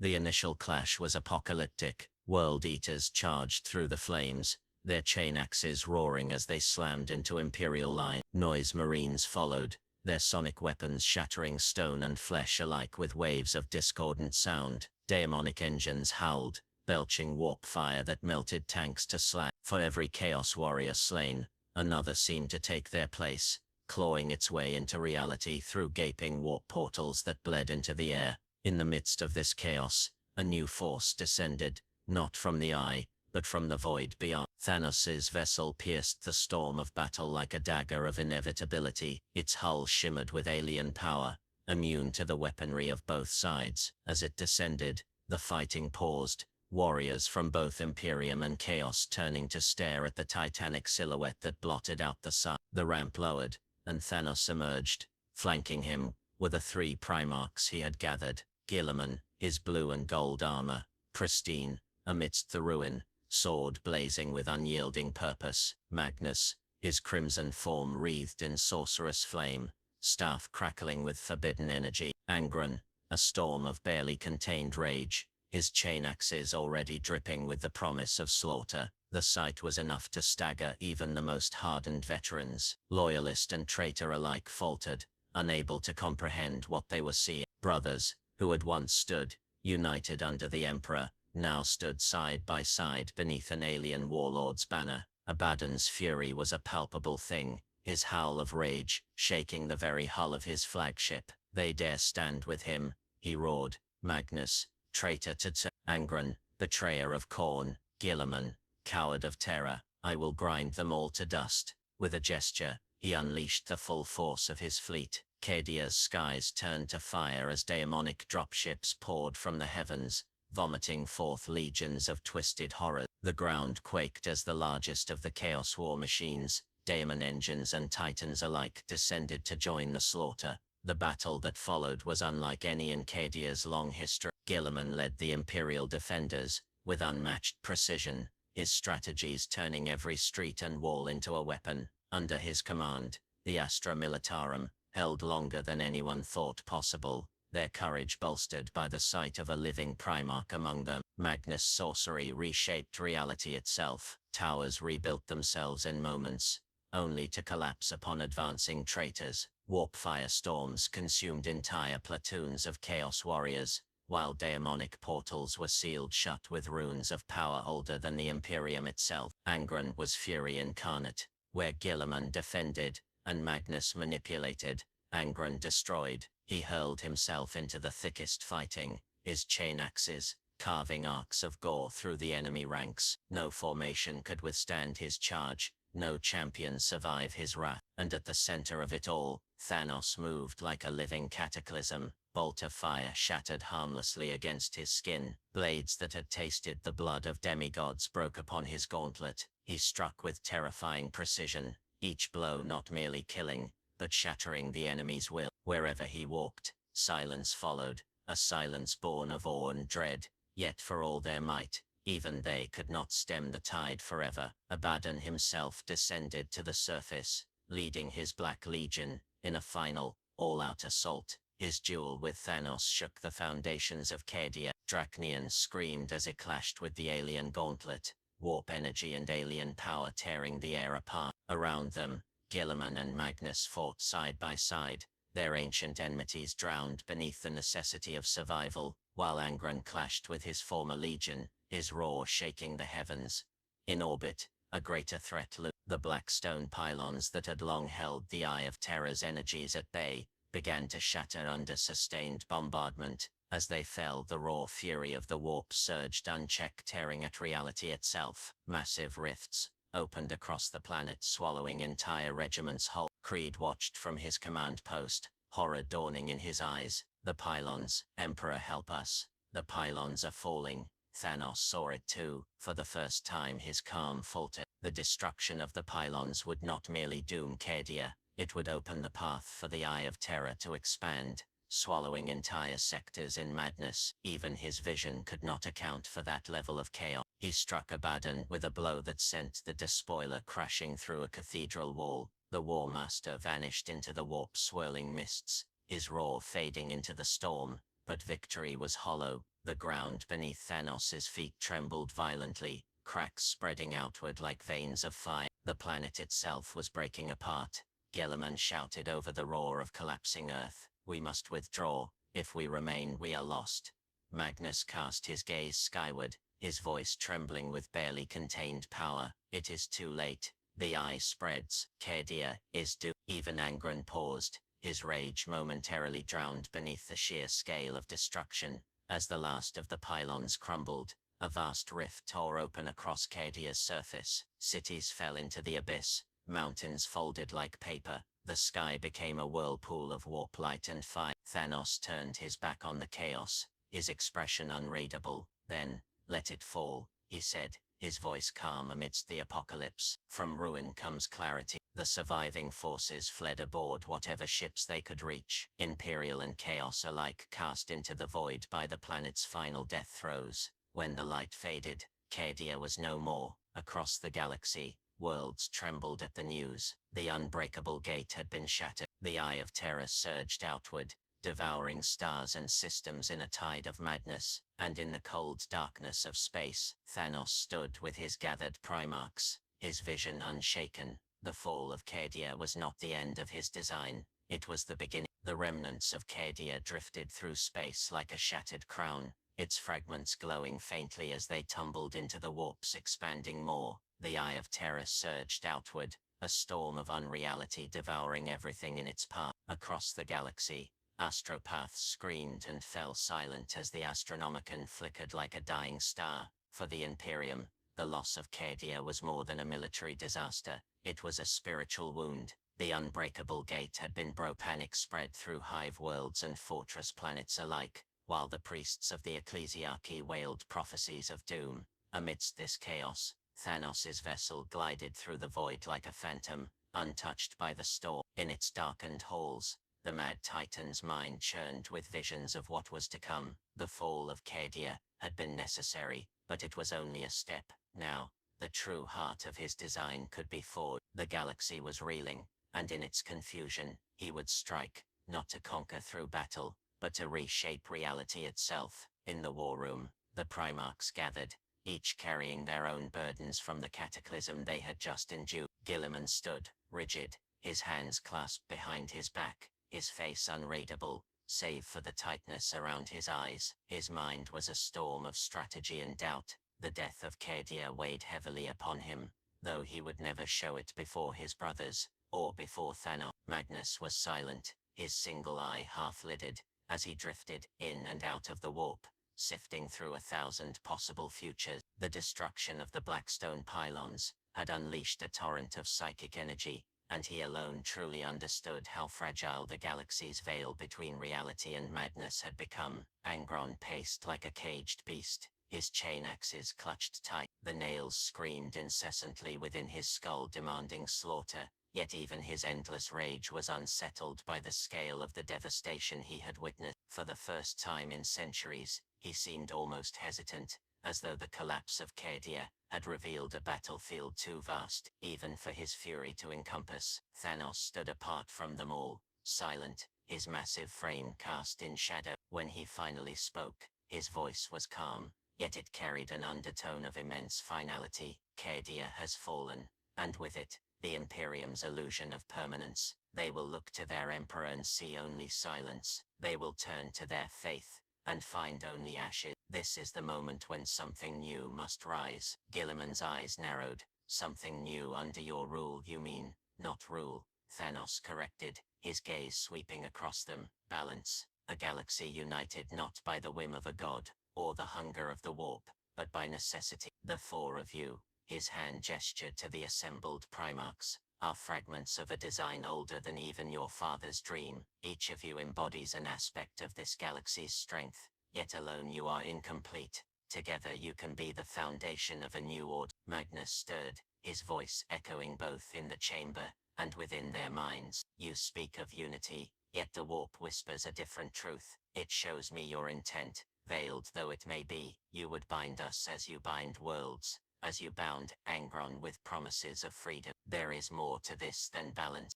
Speaker 2: The initial clash was apocalyptic. World Eaters charged through the flames, their chain axes roaring as they slammed into Imperial line. Noise Marines followed, their sonic weapons shattering stone and flesh alike with waves of discordant sound. Daemonic engines howled, belching warp fire that melted tanks to slag. For every Chaos Warrior slain, another seemed to take their place, clawing its way into reality through gaping warp portals that bled into the air. In the midst of this chaos, a new force descended, not from the eye, but from the void beyond. Thanos' vessel pierced the storm of battle like a dagger of inevitability. Its hull shimmered with alien power, immune to the weaponry of both sides. As it descended, the fighting paused, warriors from both Imperium and Chaos turning to stare at the titanic silhouette that blotted out the sun. The ramp lowered, and Thanos emerged. Flanking him were the 3 Primarchs he had gathered. Guilliman, his blue and gold armor, pristine, amidst the ruin, sword blazing with unyielding purpose. Magnus, his crimson form wreathed in sorcerous flame, staff crackling with forbidden energy. Angron, a storm of barely contained rage, his chain axes already dripping with the promise of slaughter. The sight was enough to stagger even the most hardened veterans. Loyalist and traitor alike faltered, unable to comprehend what they were seeing. Brothers, who had once stood, united under the Emperor, now stood side by side beneath an alien warlord's banner. Abaddon's fury was a palpable thing, his howl of rage shaking the very hull of his flagship. They dare stand with him, he roared. Magnus, traitor to Angron, betrayer of Khorne, Guilliman, coward of terror, I will grind them all to dust. With a gesture, he unleashed the full force of his fleet. Cadia's skies turned to fire as daemonic dropships poured from the heavens, vomiting forth legions of twisted horror. The ground quaked as the largest of the Chaos War machines, daemon engines and titans alike, descended to join the slaughter. The battle that followed was unlike any in Cadia's long history. Guilliman led the Imperial defenders, with unmatched precision, his strategies turning every street and wall into a weapon. Under his command, the Astra Militarum held longer than anyone thought possible, their courage bolstered by the sight of a living Primarch among them. Magnus' sorcery reshaped reality itself. Towers rebuilt themselves in moments, only to collapse upon advancing traitors. Warp firestorms consumed entire platoons of Chaos Warriors, while daemonic portals were sealed shut with runes of power older than the Imperium itself. Angron was fury incarnate. Where Guilliman defended, and Magnus manipulated, Angron destroyed. He hurled himself into the thickest fighting, his chain axes carving arcs of gore through the enemy ranks. No formation could withstand his charge, no champion survive his wrath. And at the center of it all, Thanos moved like a living cataclysm. Bolt of fire shattered harmlessly against his skin. Blades that had tasted the blood of demigods broke upon his gauntlet. He struck with terrifying precision, each blow not merely killing, but shattering the enemy's will. Wherever he walked, silence followed, a silence born of awe and dread. Yet for all their might, even they could not stem the tide forever. Abaddon himself descended to the surface, leading his Black Legion, in a final, all-out assault. His duel with Thanos shook the foundations of Cadia. Dracnian screamed as it clashed with the alien gauntlet, warp energy and alien power tearing the air apart. Around them, Guilliman and Magnus fought side by side, their ancient enmities drowned beneath the necessity of survival, while Angron clashed with his former legion, his roar shaking the heavens. In orbit, a greater threat loomed. The black stone pylons that had long held the Eye of Terror's energies at bay began to shatter under sustained bombardment. As they fell, the raw fury of the warp surged unchecked, tearing at reality itself. Massive rifts opened across the planet, swallowing entire regiments whole. Creed watched from his command post, horror dawning in his eyes. The pylons, Emperor help us. The pylons are falling. Thanos saw it too. For the first time his calm faltered. The destruction of the pylons would not merely doom Cadia, it would open the path for the Eye of Terror to expand, swallowing entire sectors in madness. Even his vision could not account for that level of chaos. He struck Abaddon with a blow that sent the despoiler crashing through a cathedral wall. The War Master vanished into the warp swirling mists, his roar fading into the storm, but victory was hollow. The ground beneath Thanos' feet trembled violently, cracks spreading outward like veins of fire. The planet itself was breaking apart. Gilliman shouted over the roar of collapsing Earth, "We must withdraw. If we remain, we are lost." Magnus cast his gaze skyward, his voice trembling with barely contained power. "It is too late." The eye spreads. "Kaedia is doomed." Even Angron paused, his rage momentarily drowned beneath the sheer scale of destruction. As the last of the pylons crumbled, a vast rift tore open across Kaedia's surface. Cities fell into the abyss, mountains folded like paper, the sky became a whirlpool of warp light and fire. Thanos turned his back on the chaos, his expression unreadable. "Then, let it fall," he said, his voice calm amidst the apocalypse. "From ruin comes clarity." The surviving forces fled aboard whatever ships they could reach, Imperial and Chaos alike cast into the void by the planet's final death throes. When the light faded, Kaedia was no more. Across the galaxy, worlds trembled at the news. The unbreakable gate had been shattered. The eye of terror surged outward, devouring stars and systems in a tide of madness. And in the cold darkness of space, Thanos stood with his gathered Primarchs, his vision unshaken. The fall of Kaedia was not the end of his design, it was the beginning. The remnants of Kaedia drifted through space like a shattered crown, its fragments glowing faintly as they tumbled into the warps, expanding more. The eye of terror surged outward, a storm of unreality devouring everything in its path. Across the galaxy, astropaths screamed and fell silent as the Astronomicon flickered like a dying star. For the Imperium, the loss of Kaedia was more than a military disaster, it was a spiritual wound. The unbreakable gate had been broken. Panic spread through hive worlds and fortress planets alike, while the priests of the ecclesiarchy wailed prophecies of doom. Amidst this chaos, Thanos' vessel glided through the void like a phantom, untouched by the storm. In its darkened halls, the mad titan's mind churned with visions of what was to come. The fall of Kaedia had been necessary, but it was only a step. Now, the true heart of his design could be forged. The galaxy was reeling, and in its confusion, he would strike, not to conquer through battle, but to reshape reality itself. In the war room, the Primarchs gathered, each carrying their own burdens from the cataclysm they had just endured. Gilliman stood, rigid, his hands clasped behind his back, his face unreadable, save for the tightness around his eyes. His mind was a storm of strategy and doubt. The death of Kaedia weighed heavily upon him, though he would never show it before his brothers, or before Thanos. Magnus was silent, his single eye half-lidded, as he drifted in and out of the warp, sifting through 1,000 possible futures. The destruction of the Blackstone pylons had unleashed a torrent of psychic energy, and he alone truly understood how fragile the galaxy's veil between reality and madness had become. Angron paced like a caged beast, his chain axes clutched tight. The nails screamed incessantly within his skull, demanding slaughter, yet even his endless rage was unsettled by the scale of the devastation he had witnessed. For the first time in centuries, he seemed almost hesitant, as though the collapse of Kaedia had revealed a battlefield too vast, even for his fury to encompass. Thanos stood apart from them all, silent, his massive frame cast in shadow. When he finally spoke, his voice was calm, yet it carried an undertone of immense finality. Kaedia has fallen, and with it, the Imperium's illusion of permanence. They will look to their emperor and see only silence. They will turn to their faith, and find only ashes. This is the moment when something new must rise. Gilliman's eyes narrowed. "Something new under your rule, you mean, not rule," Thanos corrected, his gaze sweeping across them. "Balance. A galaxy united not by the whim of a god, or the hunger of the warp, but by necessity. The four of you," his hand gestured to the assembled Primarchs, "are fragments of a design older than even your father's dream. Each of you embodies an aspect of this galaxy's strength, yet alone you are incomplete. Together you can be the foundation of a new order." Magnus stirred, his voice echoing both in the chamber and within their minds. "You speak of unity, yet the warp whispers a different truth. It shows me your intent, veiled though it may be. You would bind us as you bind worlds, as you bound Angron with promises of freedom. There is more to this than balance."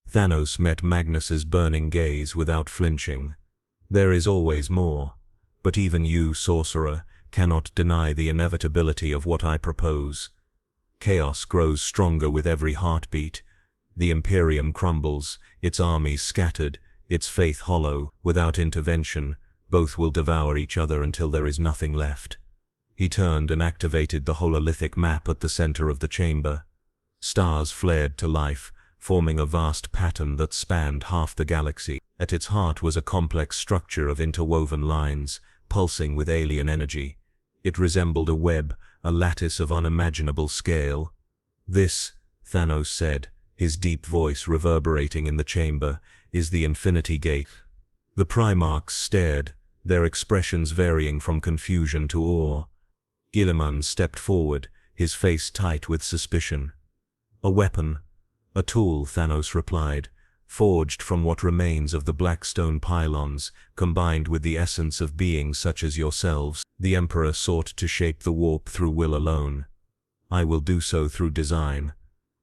Speaker 1: Thanos met Magnus's burning gaze without flinching. There is always more, but even you, sorcerer, cannot deny the inevitability of what I propose. Chaos grows stronger with every heartbeat. The Imperium crumbles, its armies scattered, its faith hollow. Without intervention, both will devour each other until there is nothing left. He turned and activated the hololithic map at the center of the chamber. Stars flared to life, forming a vast pattern that spanned half the galaxy. At its heart was a complex structure of interwoven lines, pulsing with alien energy. It resembled a web, a lattice of unimaginable scale. "This," Thanos said, his deep voice reverberating in the chamber, "is the Infinity Gate." The Primarchs stared, their expressions varying from confusion to awe. Guilliman stepped forward, his face tight with suspicion. "A weapon, a tool," Thanos replied, "forged from what remains of the Blackstone pylons, combined with the essence of beings such as yourselves. The Emperor sought to shape the warp through will alone. I will do so through design.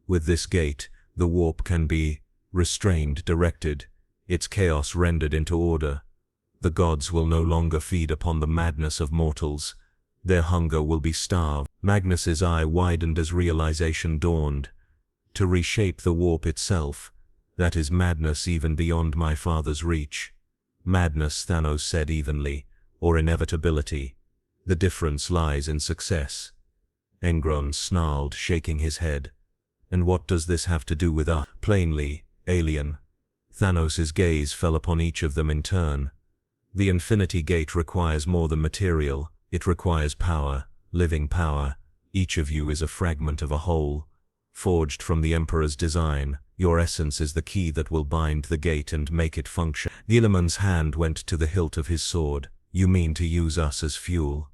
Speaker 1: With this gate, the warp can be restrained, directed, its chaos rendered into order. The gods will no longer feed upon the madness of mortals. Their hunger will be starved." Magnus's eye widened as realization dawned. "To reshape the warp itself, that is madness even beyond my father's reach." "Madness," Thanos said evenly, "or inevitability. The difference lies in success." Engron snarled, shaking his head. "And what does this have to do with us?" "Plainly, alien." Thanos's gaze fell upon each of them in turn. "The Infinity Gate requires more than material. It requires power, living power. Each of you is a fragment of a whole, forged from the Emperor's design. Your essence is the key that will bind the gate and make it function." Guilliman's hand went to the hilt of his sword. "You mean to use us as fuel?"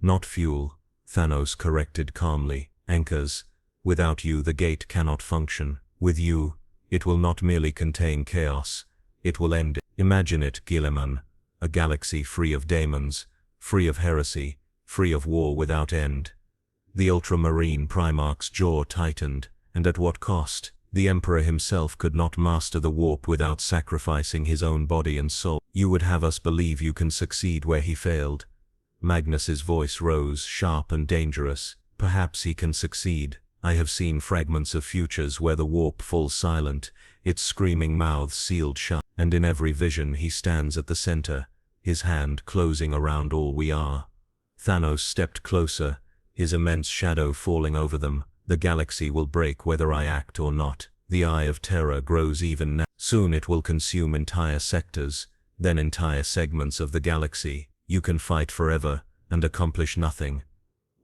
Speaker 1: "Not fuel," Thanos corrected calmly. "Anchors. Without you, the gate cannot function. With you, it will not merely contain chaos, it will end it. Imagine it, Guilliman, a galaxy free of daemons, free of heresy, free of war without end." The ultramarine Primarch's jaw tightened. "And at what cost?" "The Emperor himself could not master the warp without sacrificing his own body and soul. You would have us believe you can succeed where he failed." Magnus's voice rose, sharp and dangerous. "Perhaps he can succeed. I have seen fragments of futures where the warp falls silent, its screaming mouth sealed shut, and in every vision he stands at the center, his hand closing around all we are." Thanos stepped closer, his immense shadow falling over them. "The galaxy will break whether I act or not. The eye of terror grows even now. Soon it will consume entire sectors, then entire segments of the galaxy. You can fight forever and accomplish nothing.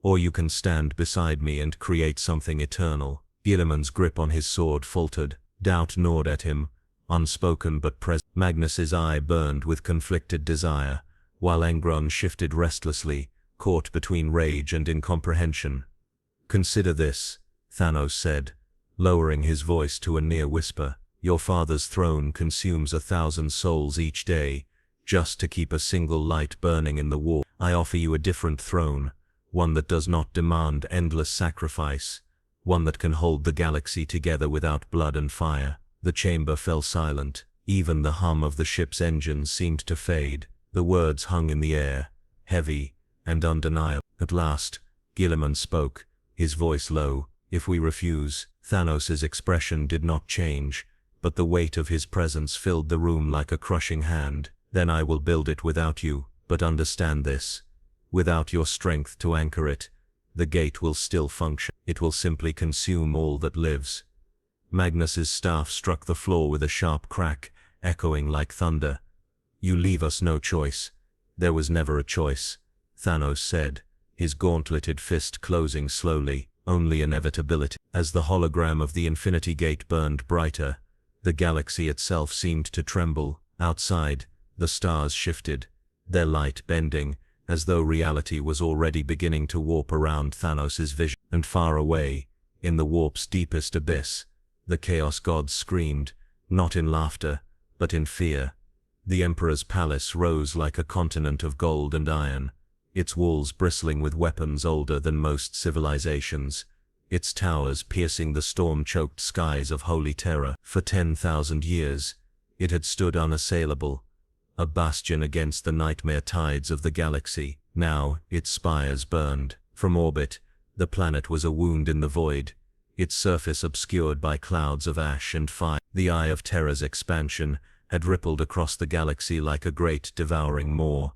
Speaker 1: Or you can stand beside me and create something eternal." Guilliman's grip on his sword faltered. Doubt gnawed at him, unspoken but present. Magnus's eye burned with conflicted desire, while Engron shifted restlessly, caught between rage and incomprehension. "Consider this," Thanos said, lowering his voice to a near whisper. "Your father's throne consumes 1,000 souls each day, just to keep a single light burning in the warp. I offer you a different throne, one that does not demand endless sacrifice, one that can hold the galaxy together without blood and fire." The chamber fell silent. Even the hum of the ship's engines seemed to fade. The words hung in the air, heavy and undeniable. At last, Guilliman spoke, his voice low. "If we refuse," Thanos's expression did not change, but the weight of his presence filled the room like a crushing hand. "Then I will build it without you, but understand this. Without your strength to anchor it, the gate will still function. It will simply consume all that lives." Magnus's staff struck the floor with a sharp crack, echoing like thunder. "You leave us no choice." "There was never a choice," Thanos said, his gauntleted fist closing slowly. "Only inevitability." As the hologram of the Infinity Gate burned brighter, the galaxy itself seemed to tremble. Outside, the stars shifted, their light bending, as though reality was already beginning to warp around Thanos's vision. And far away, in the warp's deepest abyss, the Chaos Gods screamed, not in laughter, but in fear. The Emperor's palace rose like a continent of gold and iron, its walls bristling with weapons older than most civilizations, its towers piercing the storm-choked skies of holy terror. For 10,000 years, it had stood unassailable, a bastion against the nightmare tides of the galaxy. Now, its spires burned. From orbit, the planet was a wound in the void, its surface obscured by clouds of ash and fire. The eye of Terra's expansion had rippled across the galaxy like a great devouring maw,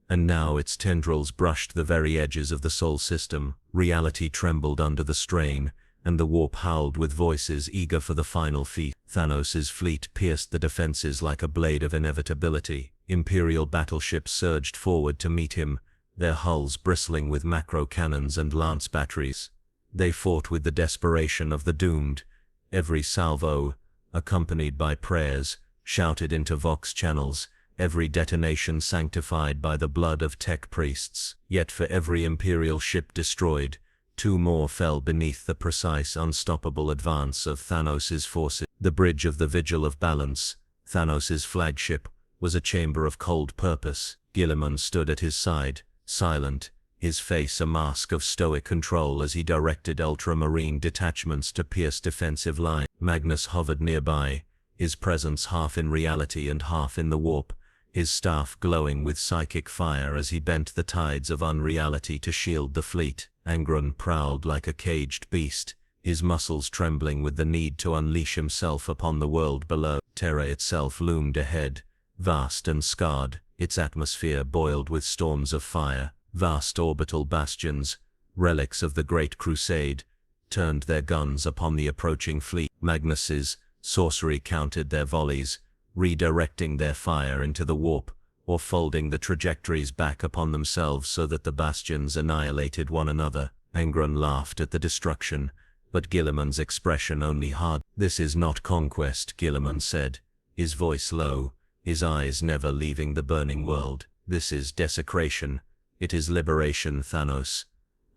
Speaker 1: and now its tendrils brushed the very edges of the Sol system. Reality trembled under the strain, and the warp howled with voices eager for the final feat. Thanos' fleet pierced the defenses like a blade of inevitability. Imperial battleships surged forward to meet him, their hulls bristling with macro cannons and lance batteries. They fought with the desperation of the doomed. Every salvo, accompanied by prayers, shouted into Vox channels, every detonation sanctified by the blood of tech priests. Yet for every Imperial ship destroyed, 2 more fell beneath the precise, unstoppable advance of Thanos' forces. The bridge of the Vigil of Balance, Thanos' flagship, was a chamber of cold purpose. Guilliman stood at his side, silent, his face a mask of stoic control as he directed ultramarine detachments to pierce defensive lines. Magnus hovered nearby, his presence half in reality and half in the warp, his staff glowing with psychic fire as he bent the tides of unreality to shield the fleet. Angron prowled like a caged beast, his muscles trembling with the need to unleash himself upon the world below. Terra itself loomed ahead, vast and scarred, its atmosphere boiled with storms of fire. Vast orbital bastions, relics of the Great Crusade, turned their guns upon the approaching fleet. Magnus's sorcery countered their volleys, redirecting their fire into the warp, or folding the trajectories back upon themselves so that the bastions annihilated one another. Angron laughed at the destruction, but Guilliman's expression only hardened. "This is not conquest," Guilliman said, his voice low, his eyes never leaving the burning world. "This is desecration. It is liberation," Thanos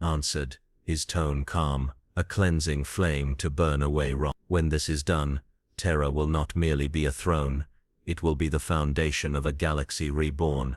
Speaker 1: answered, his tone calm, a cleansing flame to burn away wrong. "When this is done, Terra will not merely be a throne, it will be the foundation of a galaxy reborn."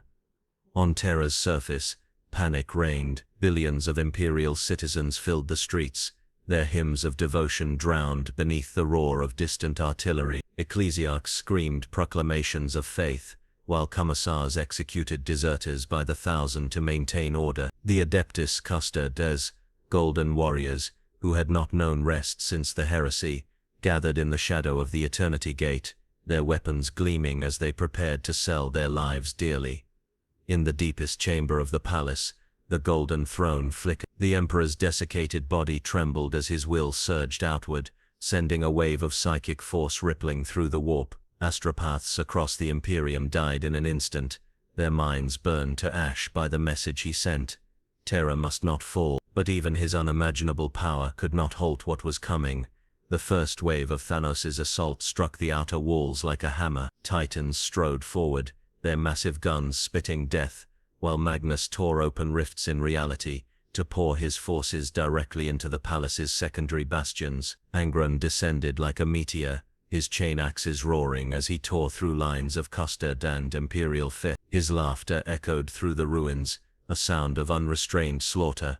Speaker 1: On Terra's surface, panic reigned. Billions of Imperial citizens filled the streets, their hymns of devotion drowned beneath the roar of distant artillery. Ecclesiarchs screamed proclamations of faith, while commissars executed deserters by the thousand to maintain order. The Adeptus Custodes, golden warriors, who had not known rest since the heresy, gathered in the shadow of the Eternity Gate, their weapons gleaming as they prepared to sell their lives dearly. In the deepest chamber of the palace, the golden throne flickered. The Emperor's desiccated body trembled as his will surged outward, sending a wave of psychic force rippling through the warp. Astropaths across the Imperium died in an instant, their minds burned to ash by the message he sent. Terra must not fall, but even his unimaginable power could not halt what was coming. The first wave of Thanos' assault struck the outer walls like a hammer. Titans strode forward, their massive guns spitting death, while Magnus tore open rifts in reality, to pour his forces directly into the palace's secondary bastions. Angron descended like a meteor, his chain axes roaring as he tore through lines of custard and Imperial fist. His laughter echoed through the ruins, a sound of unrestrained slaughter.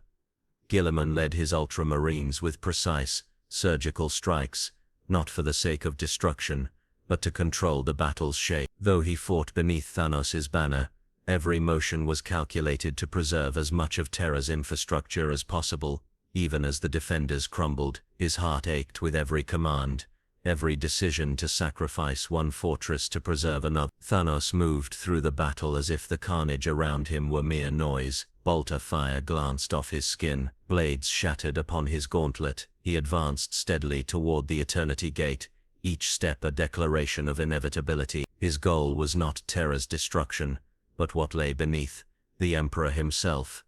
Speaker 1: Guilliman led his ultramarines with precise, surgical strikes, not for the sake of destruction, but to control the battle's shape. Though he fought beneath Thanos' banner, every motion was calculated to preserve as much of Terra's infrastructure as possible. Even as the defenders crumbled, his heart ached with every command, every decision to sacrifice one fortress to preserve another. Thanos moved through the battle as if the carnage around him were mere noise. Bolter fire glanced off his skin, blades shattered upon his gauntlet. He advanced steadily toward the Eternity Gate, each step a declaration of inevitability. His goal was not Terra's destruction, but what lay beneath, the Emperor himself.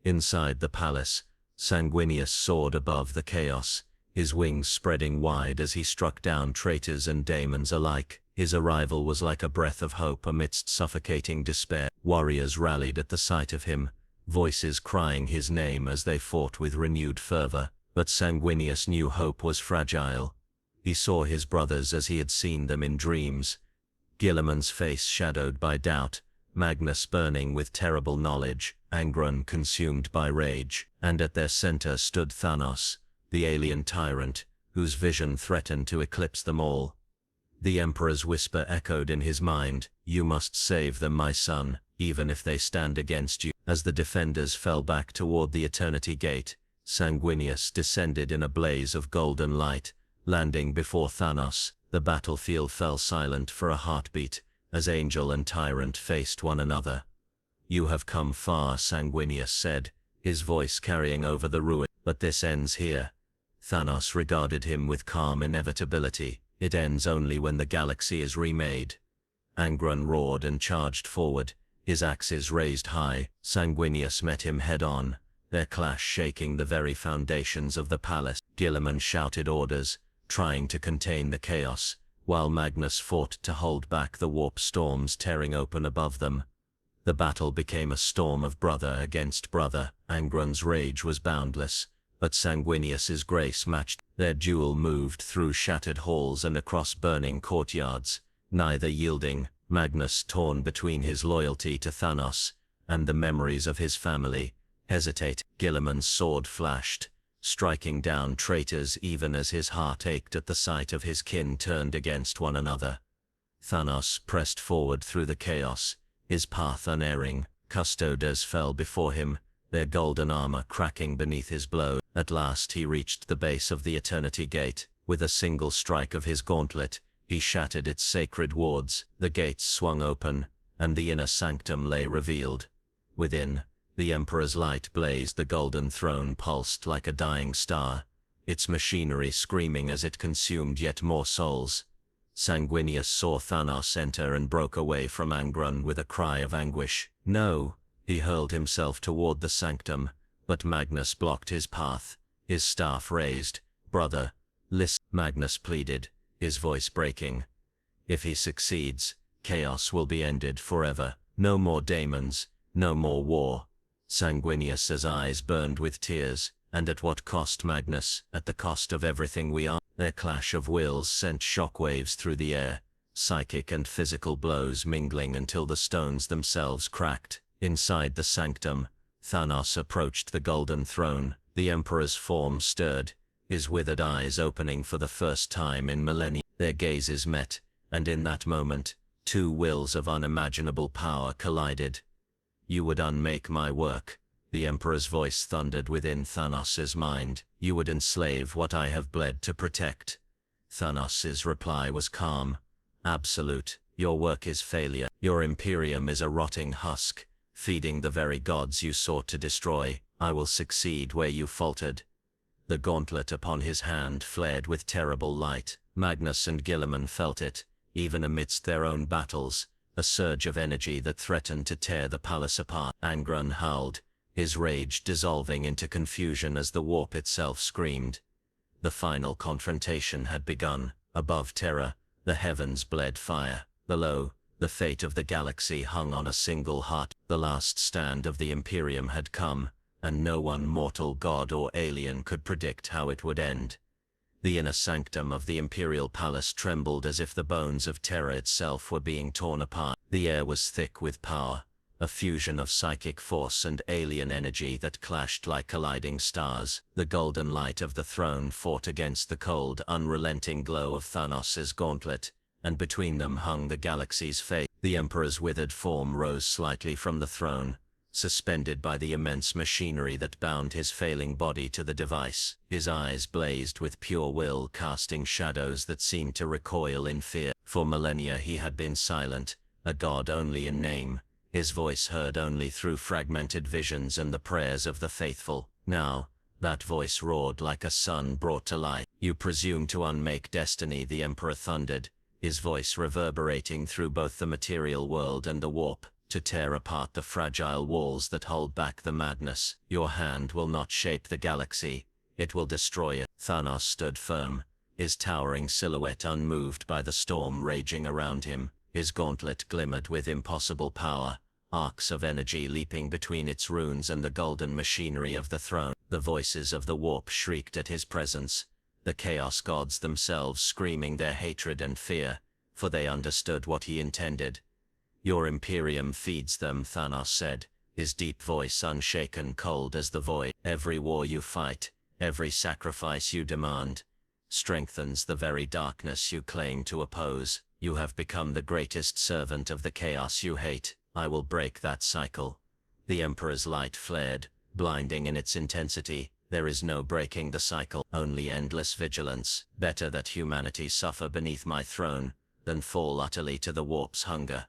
Speaker 1: Inside the palace, Sanguinius soared above the chaos, his wings spreading wide as he struck down traitors and daemons alike. His arrival was like a breath of hope amidst suffocating despair. Warriors rallied at the sight of him, voices crying his name as they fought with renewed fervor. But Sanguinius knew hope was fragile. He saw his brothers as he had seen them in dreams. Guilliman's face shadowed by doubt, Magnus burning with terrible knowledge, Angron consumed by rage, and at their center stood Thanos, the alien tyrant, whose vision threatened to eclipse them all.
Speaker 2: The Emperor's whisper echoed in his mind, "You must save them, my son, even if they stand against you." As the defenders fell back toward the Eternity Gate, Sanguinius descended in a blaze of golden light, landing before Thanos. The battlefield fell silent for a heartbeat, as angel and tyrant faced one another. "You have come far," Sanguinius said, his voice carrying over the ruin. "But this ends here." Thanos regarded him with calm inevitability. "It ends only when the galaxy is remade." Angron roared and charged forward, his axes raised high. Sanguinius met him head-on, their clash shaking the very foundations of the palace. Guilliman shouted orders, trying to contain the chaos, while Magnus fought to hold back the warp storms tearing open above them. The battle became a storm of brother against brother. Angron's rage was boundless, but Sanguinius's grace matched. Their duel moved through shattered halls and across burning courtyards, neither yielding. Magnus, torn between his loyalty to Thanos and the memories of his family, hesitated. Guilliman's sword flashed, striking down traitors even as his heart ached at the sight of his kin turned against one another. Thanos pressed forward through the chaos, his path unerring. Custodes fell before him, their golden armor cracking beneath his blow. At last he reached the base of the Eternity Gate. With a single strike of his gauntlet, he shattered its sacred wards. The gates swung open, and the inner sanctum lay revealed. Within, the Emperor's light blazed. The golden throne pulsed like a dying star, its machinery screaming as it consumed yet more souls. Sanguinius saw Thanos enter and broke away from Angron with a cry of anguish. "No!" He hurled himself toward the sanctum, but Magnus blocked his path, his staff raised. "Brother, listen," Magnus pleaded, his voice breaking. "If he succeeds, chaos will be ended forever. No more daemons, no more war." Sanguinius's eyes burned with tears. "And at what cost, Magnus?" "At the cost of everything we are." Their clash of wills sent shockwaves through the air, psychic and physical blows mingling until the stones themselves cracked. Inside the sanctum, Thanos approached the golden throne. The Emperor's form stirred, his withered eyes opening for the first time in Millennium. Their gazes met, and in that moment, two wills of unimaginable power collided. "You would unmake my work," the Emperor's voice thundered within Thanos' mind. "You would enslave what I have bled to protect." Thanos' reply was calm, absolute. "Your work is failure. Your Imperium is a rotting husk, feeding the very gods you sought to destroy. I will succeed where you faltered." The gauntlet upon his hand flared with terrible light. Magnus and Guilliman felt it, even amidst their own battles, a surge of energy that threatened to tear the palace apart. Angron howled, his rage dissolving into confusion as the warp itself screamed. The final confrontation had begun. Above terror, the heavens bled fire. Below, the fate of the galaxy hung on a single heart. The last stand of the Imperium had come, and no one mortal god or alien could predict how it would end. The inner sanctum of the Imperial Palace trembled as if the bones of terror itself were being torn apart. The air was thick with power, a fusion of psychic force and alien energy that clashed like colliding stars. The golden light of the throne fought against the cold, unrelenting glow of Thanos' gauntlet, and between them hung the galaxy's fate. The Emperor's withered form rose slightly from the throne, suspended by the immense machinery that bound his failing body to the device. His eyes blazed with pure will, casting shadows that seemed to recoil in fear. For millennia he had been silent, a god only in name, his voice heard only through fragmented visions and the prayers of the faithful. Now, that voice roared like a sun brought to life. "You presume to unmake destiny," the Emperor thundered, his voice reverberating through both the material world and the warp, "to tear apart the fragile walls that hold back the madness. Your hand will not shape the galaxy, it will destroy it." Thanos stood firm, his towering silhouette unmoved by the storm raging around him. His gauntlet glimmered with impossible power, arcs of energy leaping between its runes and the golden machinery of the throne. The voices of the warp shrieked at his presence, the chaos gods themselves screaming their hatred and fear, for they understood what he intended. "Your Imperium feeds them," Thanos said, his deep voice unshaken, cold as the void. "Every war you fight, every sacrifice you demand, strengthens the very darkness you claim to oppose. You have become the greatest servant of the chaos you hate. I will break that cycle. The Emperor's light flared, blinding in its intensity. There is no breaking the cycle, only endless vigilance. Better that humanity suffer beneath my throne than fall utterly to the warp's hunger.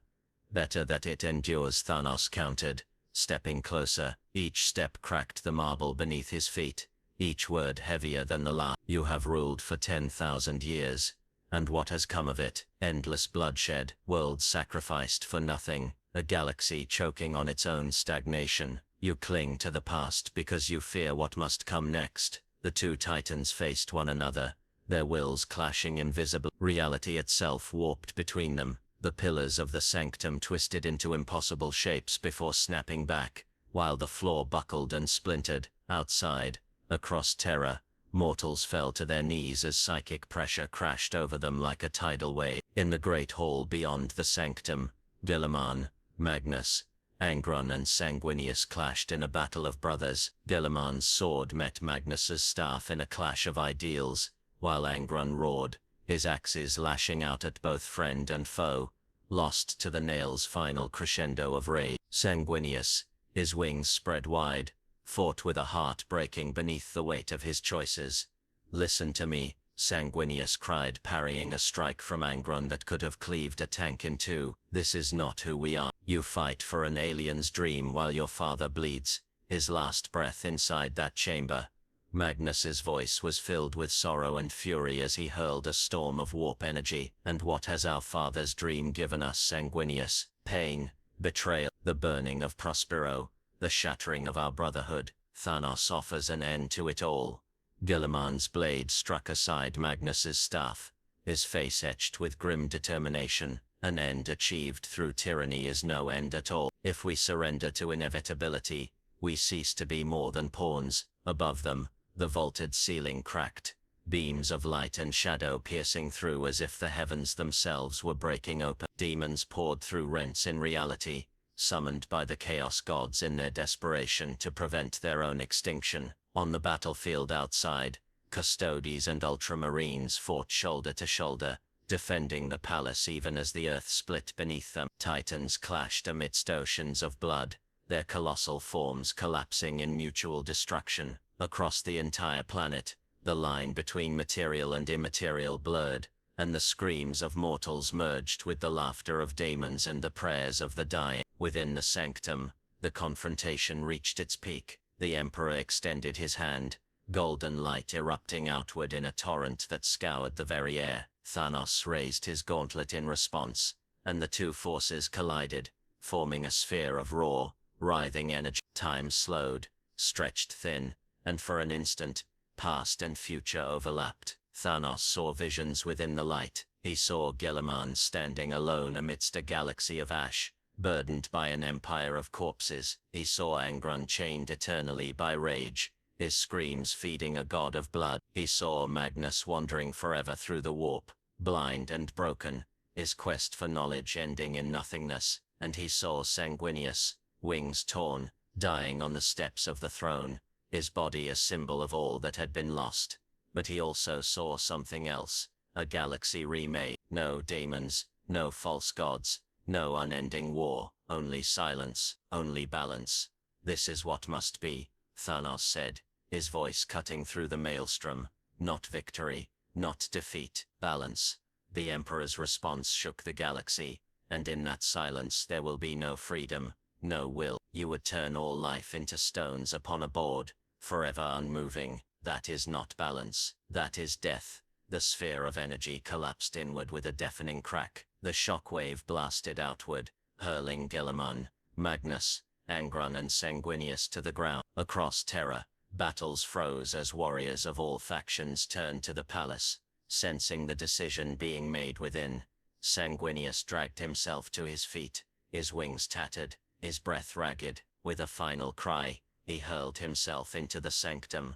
Speaker 2: Better that it endures. Thanos countered, stepping closer. Each step cracked the marble beneath his feet, each word heavier than the last. You have ruled for 10,000 years. And what has come of it? Endless bloodshed, worlds sacrificed for nothing, a galaxy choking on its own stagnation. You cling to the past because you fear what must come next. The two titans faced one another, their wills clashing. Invisible reality itself warped between them. The pillars of the sanctum twisted into impossible shapes before snapping back, while the floor buckled and splintered. Outside, across Terra, mortals fell to their knees as psychic pressure crashed over them like a tidal wave. In the great hall beyond the sanctum, Guilliman, Magnus, Angron and Sanguinius clashed in a battle of brothers. Guilliman's sword met Magnus's staff in a clash of ideals, while Angron roared, his axes lashing out at both friend and foe, lost to the nail's final crescendo of rage. Sanguinius, his wings spread wide, fought with a heart breaking beneath the weight of his choices. Listen to me, Sanguinius cried, parrying a strike from Angron that could have cleaved a tank in two. This is not who we are. You fight for an alien's dream while your father bleeds, his last breath inside that chamber. Magnus's voice was filled with sorrow and fury as he hurled a storm of warp energy. And what has our father's dream given us, Sanguinius? Pain, betrayal, the burning of Prospero, the shattering of our brotherhood. Thanos offers an end to it all. Guilliman's blade struck aside Magnus's staff, his face etched with grim determination. An end achieved through tyranny is no end at all. If we surrender to inevitability, we cease to be more than pawns. Above them, the vaulted ceiling cracked, beams of light and shadow piercing through as if the heavens themselves were breaking open. Demons poured through rents in reality, summoned by the chaos gods in their desperation to prevent their own extinction. On the battlefield outside, Custodes and Ultramarines fought shoulder to shoulder, defending the palace even as the earth split beneath them. Titans clashed amidst oceans of blood, their colossal forms collapsing in mutual destruction. Across the entire planet, the line between material and immaterial blurred, and the screams of mortals merged with the laughter of demons and the prayers of the dying. Within the sanctum, the confrontation reached its peak. The Emperor extended his hand, golden light erupting outward in a torrent that scoured the very air. Thanos raised his gauntlet in response, and the two forces collided, forming a sphere of raw, writhing energy. Time slowed, stretched thin, and for an instant, past and future overlapped. Thanos saw visions within the light. He saw Guilliman standing alone amidst a galaxy of ash, burdened by an empire of corpses. He saw Angron chained eternally by rage, his screams feeding a god of blood. He saw Magnus wandering forever through the warp, blind and broken, his quest for knowledge ending in nothingness. And he saw Sanguinius, wings torn, dying on the steps of the throne, his body a symbol of all that had been lost. But he also saw something else, a galaxy remade. No demons, no false gods, no unending war, only silence, only balance. This is what must be, Thanos said, his voice cutting through the maelstrom. Not victory, not defeat, balance. The Emperor's response shook the galaxy, and in that silence there will be no freedom, no will. You would turn all life into stones upon a board, forever unmoving. That is not balance, that is death. The sphere of energy collapsed inward with a deafening crack. The shockwave blasted outward, hurling Guilliman, Magnus, Angron and Sanguinius to the ground. Across Terra, battles froze as warriors of all factions turned to the palace, sensing the decision being made within. Sanguinius dragged himself to his feet, his wings tattered, his breath ragged. With a final cry, he hurled himself into the sanctum.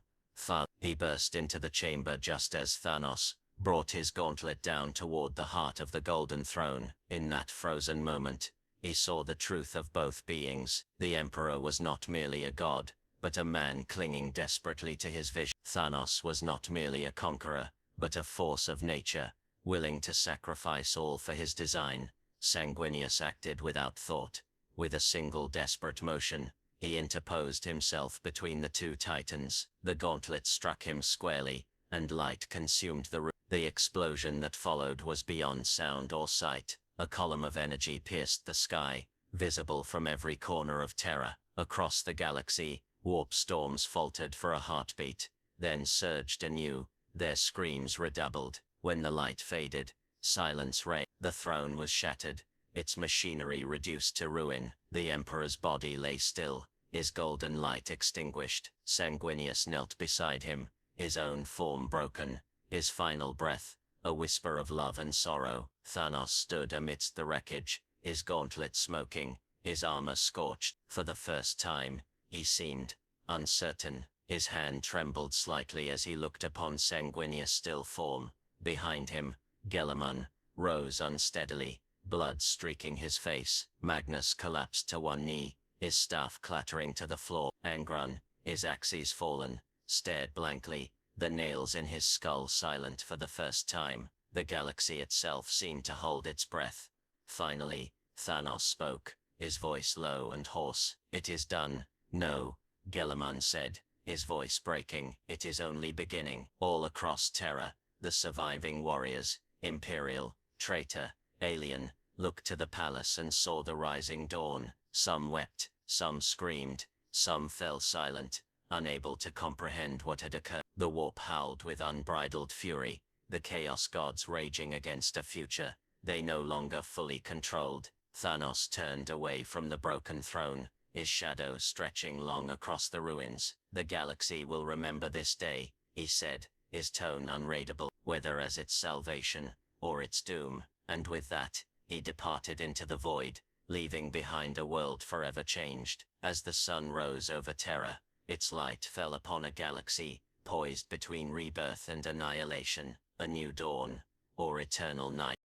Speaker 2: He burst into the chamber just as Thanos brought his gauntlet down toward the heart of the Golden Throne. In that frozen moment, he saw the truth of both beings. The Emperor was not merely a god, but a man clinging desperately to his vision. Thanos was not merely a conqueror, but a force of nature, willing to sacrifice all for his design. Sanguinius acted without thought. With a single desperate motion, he interposed himself between the two titans. The gauntlet struck him squarely, and light consumed the room. The explosion that followed was beyond sound or sight. A column of energy pierced the sky, visible from every corner of Terra. Across the galaxy, warp storms faltered for a heartbeat, then surged anew. Their screams redoubled. When the light faded, silence reigned. The throne was shattered, its machinery reduced to ruin. The Emperor's body lay still, his golden light extinguished. Sanguinius knelt beside him, his own form broken, his final breath, a whisper of love and sorrow. Thanos stood amidst the wreckage, his gauntlet smoking, his armor scorched. For the first time, he seemed uncertain. His hand trembled slightly as he looked upon Sanguinius' still form. Behind him, Geliman rose unsteadily, blood streaking his face. Magnus collapsed to one knee, his staff clattering to the floor. Angron, his axes fallen, stared blankly, the nails in his skull silent for the first time. The galaxy itself seemed to hold its breath. Finally, Thanos spoke, his voice low and hoarse. "It is done." "No," Geliman said, his voice breaking. "It is only beginning." All across Terra, the surviving warriors, Imperial, traitor, alien, looked to the palace and saw the rising dawn. Some wept, some screamed, some fell silent, unable to comprehend what had occurred. The warp howled with unbridled fury, the chaos gods raging against a future they no longer fully controlled. Thanos turned away from the broken throne, his shadow stretching long across the ruins. "The galaxy will remember this day," he said, his tone unreadable, whether as its salvation or its doom. And with that, he departed into the void, leaving behind a world forever changed. As the sun rose over Terra, its light fell upon a galaxy poised between rebirth and annihilation, a new dawn, or eternal night.